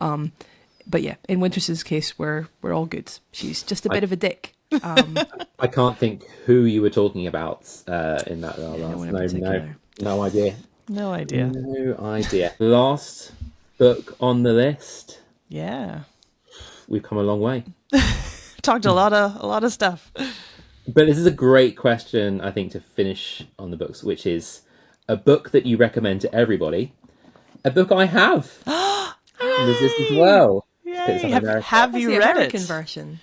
But yeah, in Winterson's case, we're all good. She's just a bit of a dick. I can't think who you were talking about in that No one in last. particular. No idea. No idea. No idea. Last book on the list. Yeah. We've come a long way. Talked a lot of stuff. But this is a great question, I think, to finish on the books, which is a book that you recommend to everybody. A book I have. There's this as well. Yay. It's on Have America. you the read American it? version.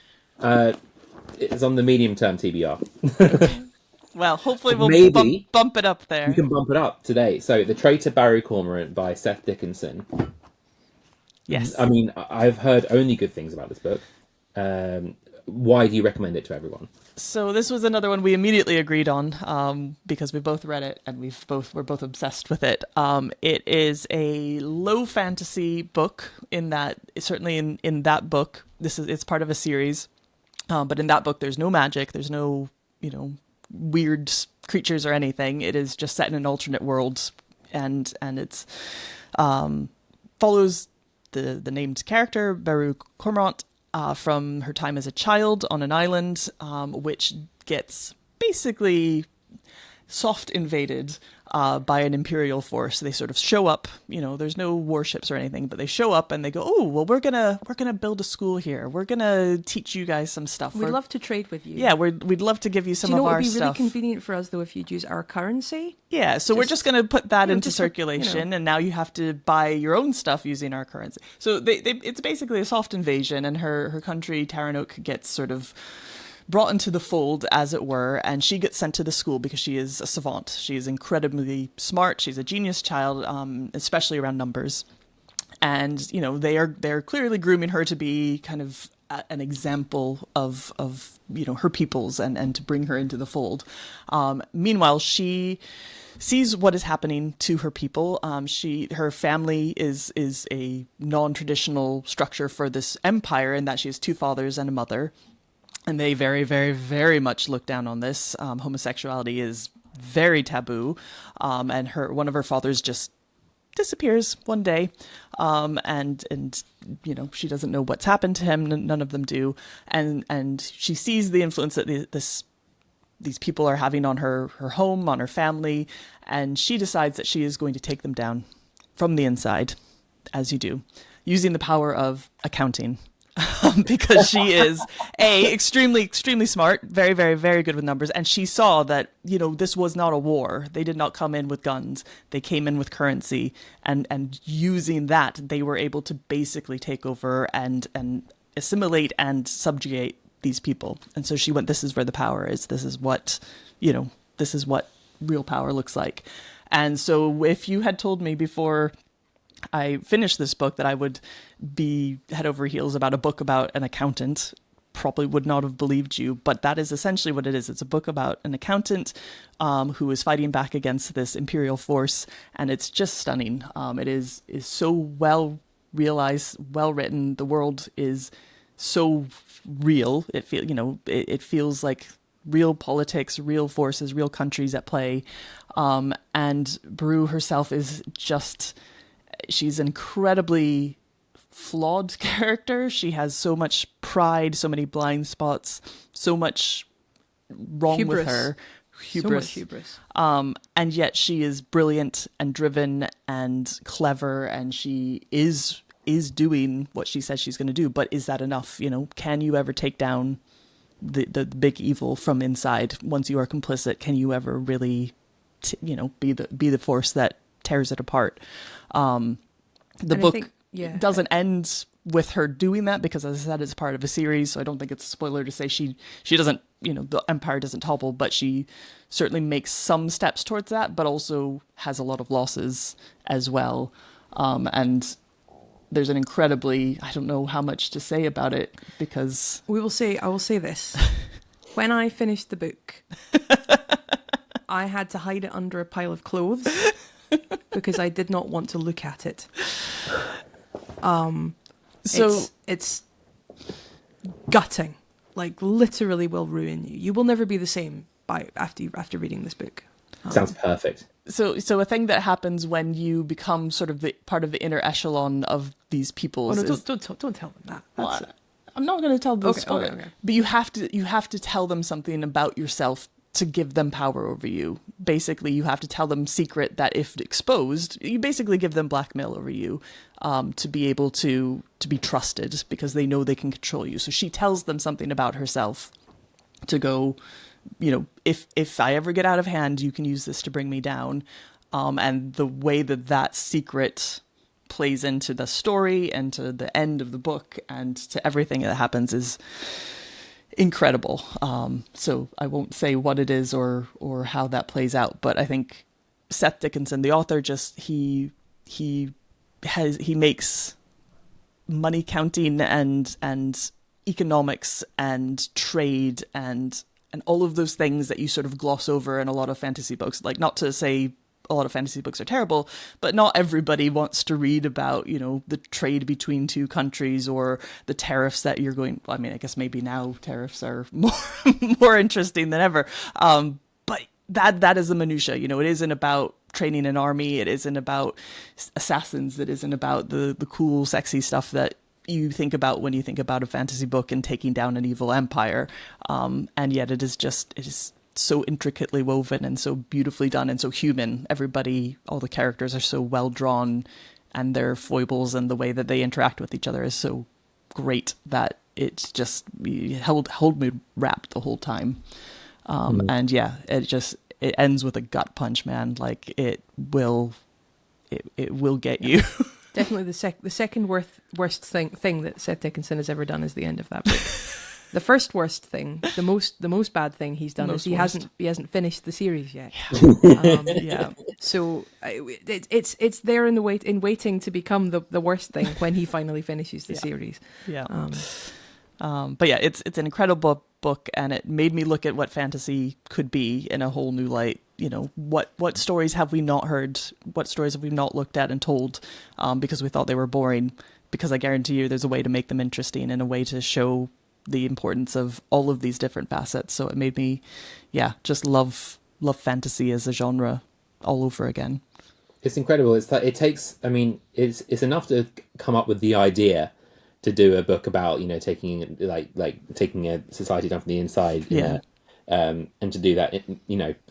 It's on the medium-term TBR. Well, hopefully we'll Maybe bump it up there. You can bump it up today. So, The Traitor Barry Cormorant by Seth Dickinson. Yes. I mean, I've heard only good things about this book. Why do you recommend it to everyone? So this was another one we immediately agreed on because we both read it and we're both obsessed with it. It is a low fantasy book in that certainly in that book it's part of a series, but in that book there's no magic, there's no weird creatures or anything. It is just set in an alternate world, and it's follows the named character Beru Cormorant. From her time as a child on an island, which gets basically soft invaded by an imperial force. They sort of show up, there's no warships or anything, but they show up and they go, oh, well, we're gonna build a school here. We're gonna teach you guys some stuff. We'd love to trade with you. Yeah, we'd love to give you some of our stuff. Do you know what would be really convenient for us, though, if you'd use our currency? Yeah, so we're just going to put that into circulation, and now you have to buy your own stuff using our currency. So it's basically a soft invasion, and her country, Taranook, gets sort of brought into the fold, as it were, and she gets sent to the school because she is a savant. She is incredibly smart. She's a genius child, especially around numbers. And, they're clearly grooming her to be kind of an example of her peoples and to bring her into the fold. Meanwhile, she sees what is happening to her people. Her family is a non-traditional structure for this empire in that she has two fathers and a mother. And they very, very, very much look down on this. Homosexuality is very taboo. And one of her fathers just disappears one day. And she doesn't know what's happened to him. None of them do. And she sees the influence that these people are having on her home, on her family. And she decides that she is going to take them down from the inside, as you do, using the power of accounting. Because she is extremely, extremely smart, very, very, very good with numbers. And she saw that, this was not a war. They did not come in with guns. They came in with currency, and using that, they were able to basically take over and assimilate and subjugate these people. And so she went, this is where the power is. This is what real power looks like. And so if you had told me before I finished this book that I would be head over heels about a book about an accountant, probably would not have believed you, but that is essentially what it is. It's a book about an accountant who is fighting back against this imperial force, and it's just stunning. It is so well realized, well written. The world is so real. It feels like real politics, real forces, real countries at play. And Beru herself is just... She's an incredibly flawed character. She has so much pride, so many blind spots, so much wrong hubris. with her. So much hubris. And yet she is brilliant and driven and clever, and she is doing what she says she's going to do. But is that enough? Can you ever take down the big evil from inside? Once you are complicit, can you ever really, be the force that tears it apart? The book doesn't end with her doing that because, as I said, it's part of a series, so I don't think it's a spoiler to say she doesn't, the empire doesn't topple, but she certainly makes some steps towards that, but also has a lot of losses as well. And there's an incredibly, I don't know how much to say about it because... I will say this. When I finished the book, I had to hide it under a pile of clothes because I did not want to look at it. So it's gutting, like literally will ruin you. You will never be the same after reading this book. Sounds perfect. So a thing that happens when you become sort of the part of the inner echelon of these peoples. Oh, no, don't tell them that. not going to tell the Okay, spoiler, okay. but you have to tell them something about yourself to give them power over you. Basically, you have to tell them secret that if exposed, you basically give them blackmail over you, to be able to be trusted because they know they can control you. So she tells them something about herself to go, if I ever get out of hand, you can use this to bring me down. And the way that secret plays into the story and to the end of the book and to everything that happens is incredible. So I won't say what it is or how that plays out, but I think Seth Dickinson, the author, he makes money counting and economics and trade and all of those things that you sort of gloss over in a lot of fantasy books. Like, not to say a lot of fantasy books are terrible, but not everybody wants to read about, the trade between two countries or the tariffs that you're going. I mean, I guess maybe now tariffs are more interesting than ever. But that is the minutia. It isn't about training an army. It isn't about assassins. It isn't about the cool, sexy stuff that you think about when you think about a fantasy book and taking down an evil empire. And yet it is so intricately woven and so beautifully done and so human. All the characters are so well drawn, and their foibles and the way that they interact with each other is so great that it's just held me wrapped the whole time. And yeah, it ends with a gut punch, man. Like, it will get you. Definitely the second worst thing that Seth Dickinson has ever done is the end of that book. The first worst thing, the most bad thing he's done is he hasn't finished the series yet. Yeah. So it's there in waiting to become the worst thing when he finally finishes the series. Yeah. But yeah, it's an incredible book, and it made me look at what fantasy could be in a whole new light. What stories have we not heard? What stories have we not looked at and told because we thought they were boring? Because I guarantee you there's a way to make them interesting and a way to show the importance of all of these different facets. So it made me, just love fantasy as a genre all over again. It's incredible. It's like, it takes, I mean, it's enough to come up with the idea to do a book about, taking taking a society down from the inside, and to do that,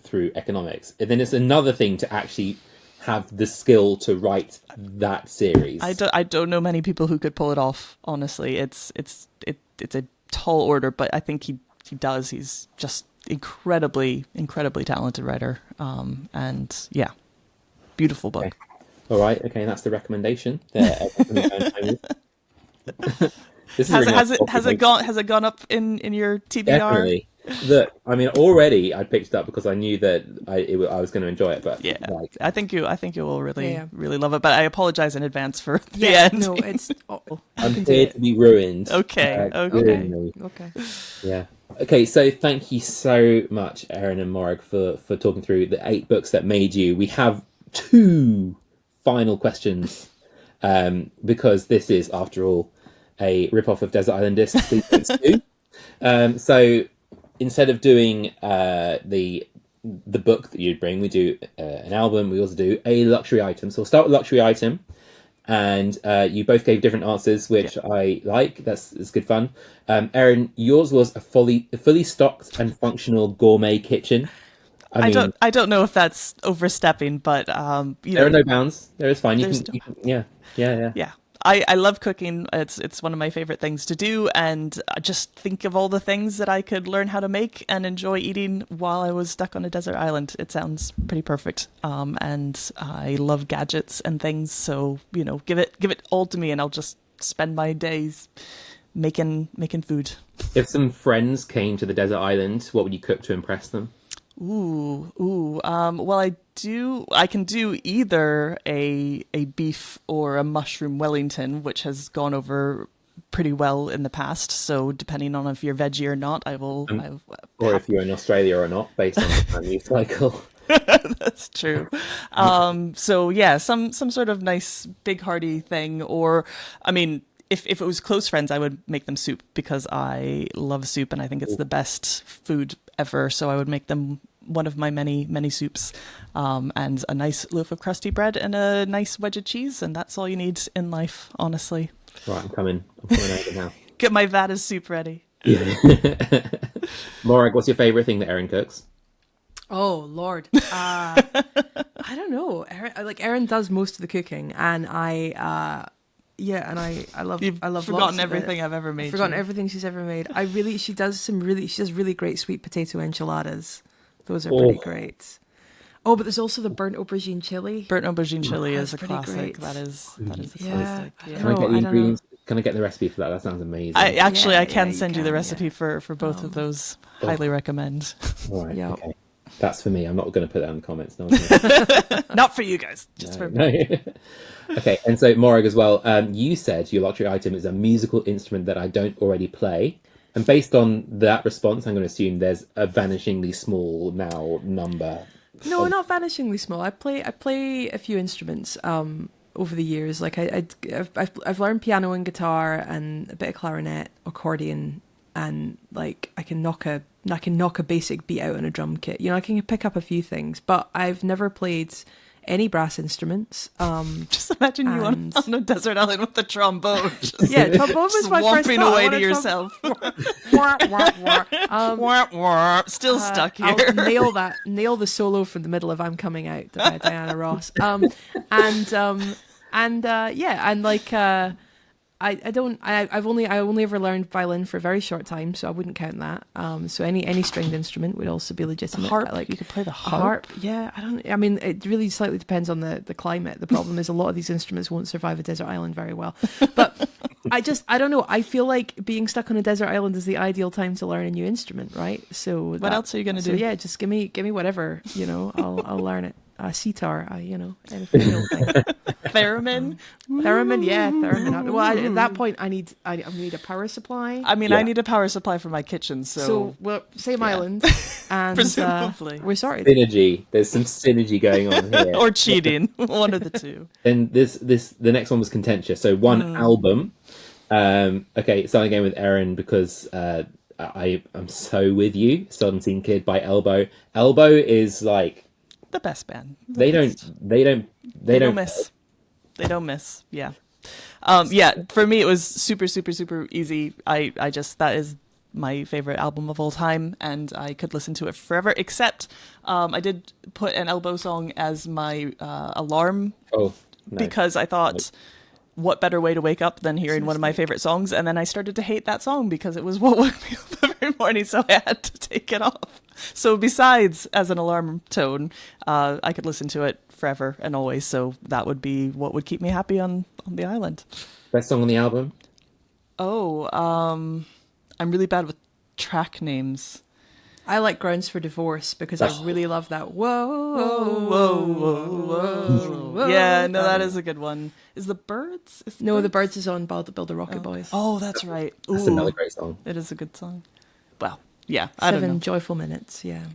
through economics. And then it's another thing to actually have the skill to write that series. I don't know many people who could pull it off. Honestly, it's a tall order, but I think he does. He's just incredibly talented writer. And yeah, beautiful book. Okay. All right. Okay. That's the recommendation there. Has it gone up in your TBR? Definitely. Already I picked it up because I knew that I was going to enjoy it. But yeah, I think you will really love it. But I apologize in advance for the end. No, it's. I'm here to be ruined. Okay. Okay. Yeah. Okay. So thank you so much, Erin and Morag, for talking through the 8 books that made you. We have 2 final questions, because this is, after all, a rip-off of Desert Island Discs 2. So instead of doing the book that you'd bring, we do an album. We also do a luxury item. So we'll start with luxury item, and you both gave different answers, which I like. It's good fun. Erin, yours was a fully stocked and functional gourmet kitchen. I don't know if that's overstepping, but there are no bounds. There is fine. You can yeah. I love cooking. It's one of my favorite things to do, and I just think of all the things that I could learn how to make and enjoy eating while I was stuck on a desert island. It sounds pretty perfect. And I love gadgets and things, so give it all to me, and I'll just spend my days making food. If some friends came to the desert island, what would you cook to impress them? Well, I can do either a beef or a mushroom Wellington, which has gone over pretty well in the past. So depending on if you're veggie or not, I will. Or if you're in Australia or not, based on the time you cycle. That's true. So yeah, some sort of nice big hearty thing, or I mean, if it was close friends, I would make them soup because I love soup and I think it's the best food ever. So I would make them one of my many soups, and a nice loaf of crusty bread and a nice wedge of cheese, and that's all you need in life, honestly. Right, I'm coming over now. Get my vat of soup ready. Morag, what's your favorite thing that Erin cooks? Oh Lord, I don't know. Erin does most of the cooking, and I love. I love. Forgotten everything I've ever made. I've forgotten everything she's ever made. She does really great sweet potato enchiladas. Those are pretty great. Oh, but there's also the burnt aubergine chili. Burnt aubergine chili is a pretty classic. great. That is a classic. Yeah. Yeah. Can I get the ingredients? Can I get the recipe for that? That sounds amazing. I can you send you the can, recipe for both of those. Highly recommend. All right, Yeah. okay. That's for me. I'm not going to put that in the comments. No, Not for you guys, just for me. No. Okay, and so Morag as well. You said your luxury item is a musical instrument that I don't already play. And based on that response, I'm going to assume there's a vanishingly small now number. No, not vanishingly small. I play a few instruments over the years. Like I've learned piano and guitar and a bit of clarinet, accordion, and like I can knock a basic beat out on a drum kit. You know, I can pick up a few things, but I've never played any brass instruments. Just imagine you on a desert island with a trombone. Yeah, trombone was my first whomping thought. away to yourself. Still stuck here. I'll nail the solo from the middle of "I'm Coming Out" by Diana Ross. I've only ever learned violin for a very short time, so I wouldn't count that. So any stringed instrument would also be legitimate. Harp, Like you could play the harp. Yeah, I mean, it really slightly depends on the climate. The problem is a lot of these instruments won't survive a desert island very well. But I don't know. I feel like being stuck on a desert island is the ideal time to learn a new instrument, right? So what else are you going to do? Yeah, just give me whatever, I'll learn it. Sitar, anything little thing. Theremin? Theremin. Well, at that point, I need a power supply. I mean, I need a power supply for my kitchen, so well, same island, and presumably we're sorted. Synergy. There's some synergy going on here. or cheating, one of the two. And the next one was contentious. So one album. Okay, starting again with Erin because I'm so with you. Southern Scene Kid by Elbow. Elbow is like the best band. They don't miss. They don't miss. Yeah. Yeah, for me it was super easy. I just, that is my favorite album of all time, and I could listen to it forever, except I did put an Elbow song as my alarm. Oh, no. Because I thought, what better way to wake up than hearing one of my favorite songs? And then I started to hate that song because it was what woke me up every morning, so I had to take it off. So besides as an alarm tone, I could listen to it forever and always, so that would be what would keep me happy on the island. Best song on the album? Oh, I'm really bad with track names. I like Grounds for Divorce because I really love that. Whoa. Yeah, no, that is a good one. Is The Birds? The Birds is on Build a Rocket Boys. Oh, that's right. That's another great song. It is a good song. Well, yeah, I don't know. 7 Joyful Minutes, yeah.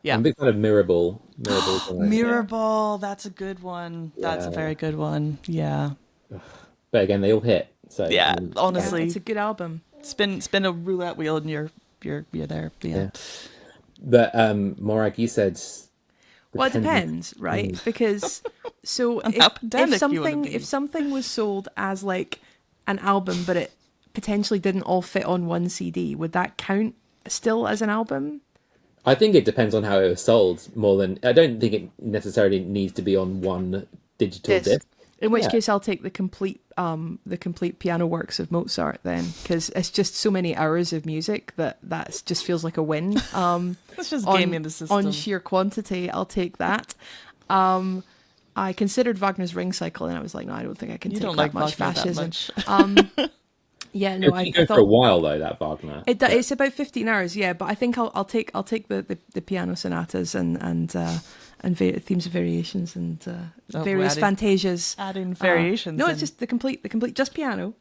I'm a big fan of Mirrorball. Mirrorball, that's a good one. That's a very good one. Yeah. But again, they all hit. So yeah, honestly, it's a good album. Spin a roulette wheel and you're there. Yeah. But Morag, you said. Well, it depends, right? Because if something was sold as like an album, but it potentially didn't all fit on one CD, would that count still as an album? I think it depends on how it was sold more than. I don't think it necessarily needs to be on one digital disc. In which case, I'll take the complete piano works of Mozart then, because it's just so many hours of music that just feels like a win. It's just gaming the system. On sheer quantity, I'll take that. I considered Wagner's Ring Cycle, and I was like, no, I don't think I can take that much fascism. Yeah, no, I thought for a while though that Wagner. It's about 15 hours, yeah. But I think I'll take the piano sonatas and themes of variations and various fantasias. Adding variations. No, it's just the complete just piano.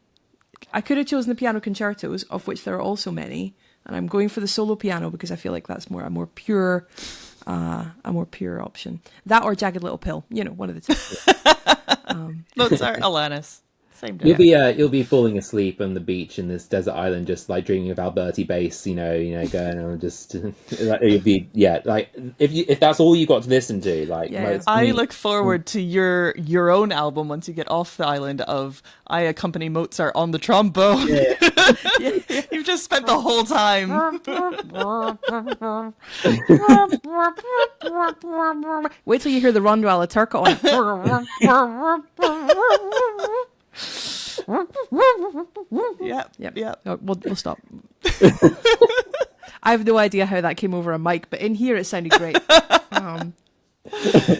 I could have chosen the piano concertos, of which there are also many, and I'm going for the solo piano because I feel like that's a more pure option. That or Jagged Little Pill, one of the two. Mozart, Alanis. Same day. You'll be falling asleep on the beach in this desert island, just like dreaming of Alberti bass, going on just like, you'll be like if that's all you got to listen to, like I look forward to your own album once you get off the island of I accompany Mozart on the trombone. Yeah. You've just spent the whole time. Wait till you hear the Rondo alla Turca on it. Yep. No, we'll stop. I have no idea how that came over a mic, but in here it sounded great.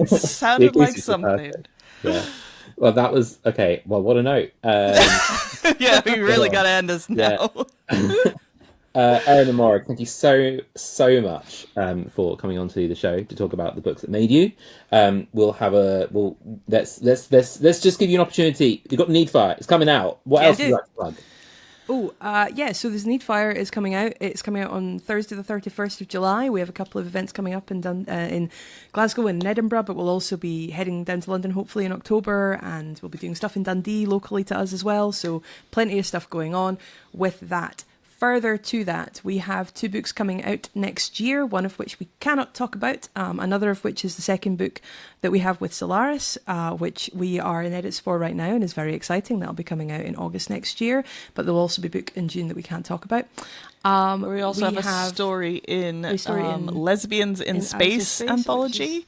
Sounded like something. Yeah. Well, that was okay. Well, what a note. Yeah, we really got to end this now. Erin and Morag, thank you so much for coming onto the show to talk about the books that made you. Let's just give you an opportunity. You've got Needfire. It's coming out. What else would you like to plug? So this Needfire is coming out. It's coming out on Thursday the 31st of July. We have a couple of events coming up in Glasgow and in Edinburgh, but we'll also be heading down to London hopefully in October, and we'll be doing stuff in Dundee locally to us as well, so plenty of stuff going on with that. Further to that, we have 2 books coming out next year, one of which we cannot talk about, another of which is the second book that we have with Solaris, which we are in edits for right now and is very exciting. That'll be coming out in August next year, but there'll also be a book in June that we can't talk about. We also have a story in Lesbians in Space anthology,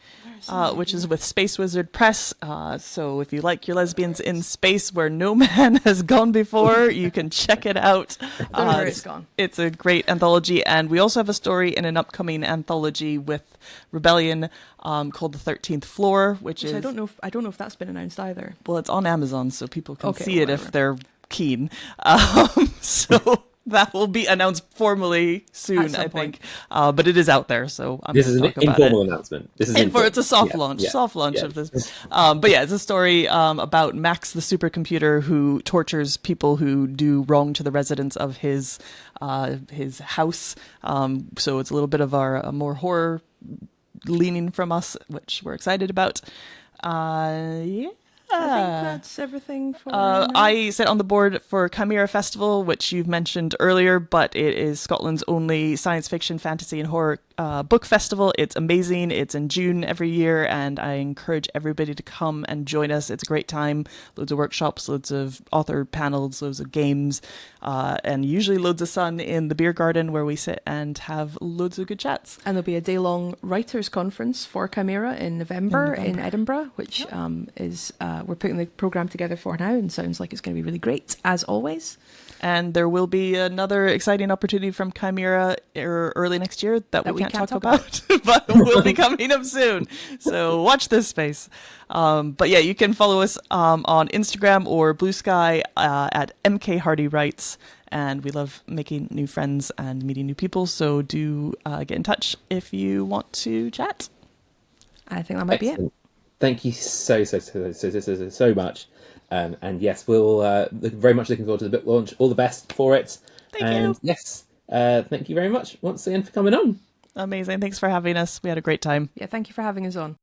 which is with Space Wizard Press. So if you like your lesbians in space where no man has gone before, you can check it out. Don't know where it's gone. It's a great anthology. And we also have a story in an upcoming anthology with Rebellion called The 13th Floor, which is... I don't know if that's been announced either. Well, it's on Amazon, so people can see it whatever. if they're keen. So... That will be announced formally soon, I think. But it is out there, so I'm This is an informal it. announcement. This is It's a soft launch of this. But yeah, it's a story about Max, the supercomputer, who tortures people who do wrong to the residents of his house. So it's a little bit of a more horror leaning from us, which we're excited about. I think that's everything for I sit on the board for Chimera Festival, which you've mentioned earlier, but it is Scotland's only science fiction, fantasy and horror book festival. It's amazing. It's in June every year, and I encourage everybody to come and join us. It's a great time. Loads of workshops, loads of author panels, loads of games, and usually loads of sun in the beer garden where we sit and have loads of good chats. And there'll be a day-long writers' conference for Chimera in November in Edinburgh, which is we're putting the programme together for now, and sounds like it's going to be really great, as always. And there will be another exciting opportunity from Chimera early next year that we can't talk about. But will be coming up soon. So watch this space. But yeah, you can follow us on Instagram or Blue Sky at MK Hardy Writes. And we love making new friends and meeting new people. So do get in touch if you want to chat. I think that might be it. Thank you so much. And yes, we'll very much looking forward to the book launch. All the best for it. Thank you. Yes, thank you very much once again for coming on. Amazing. Thanks for having us. We had a great time. Yeah, thank you for having us on.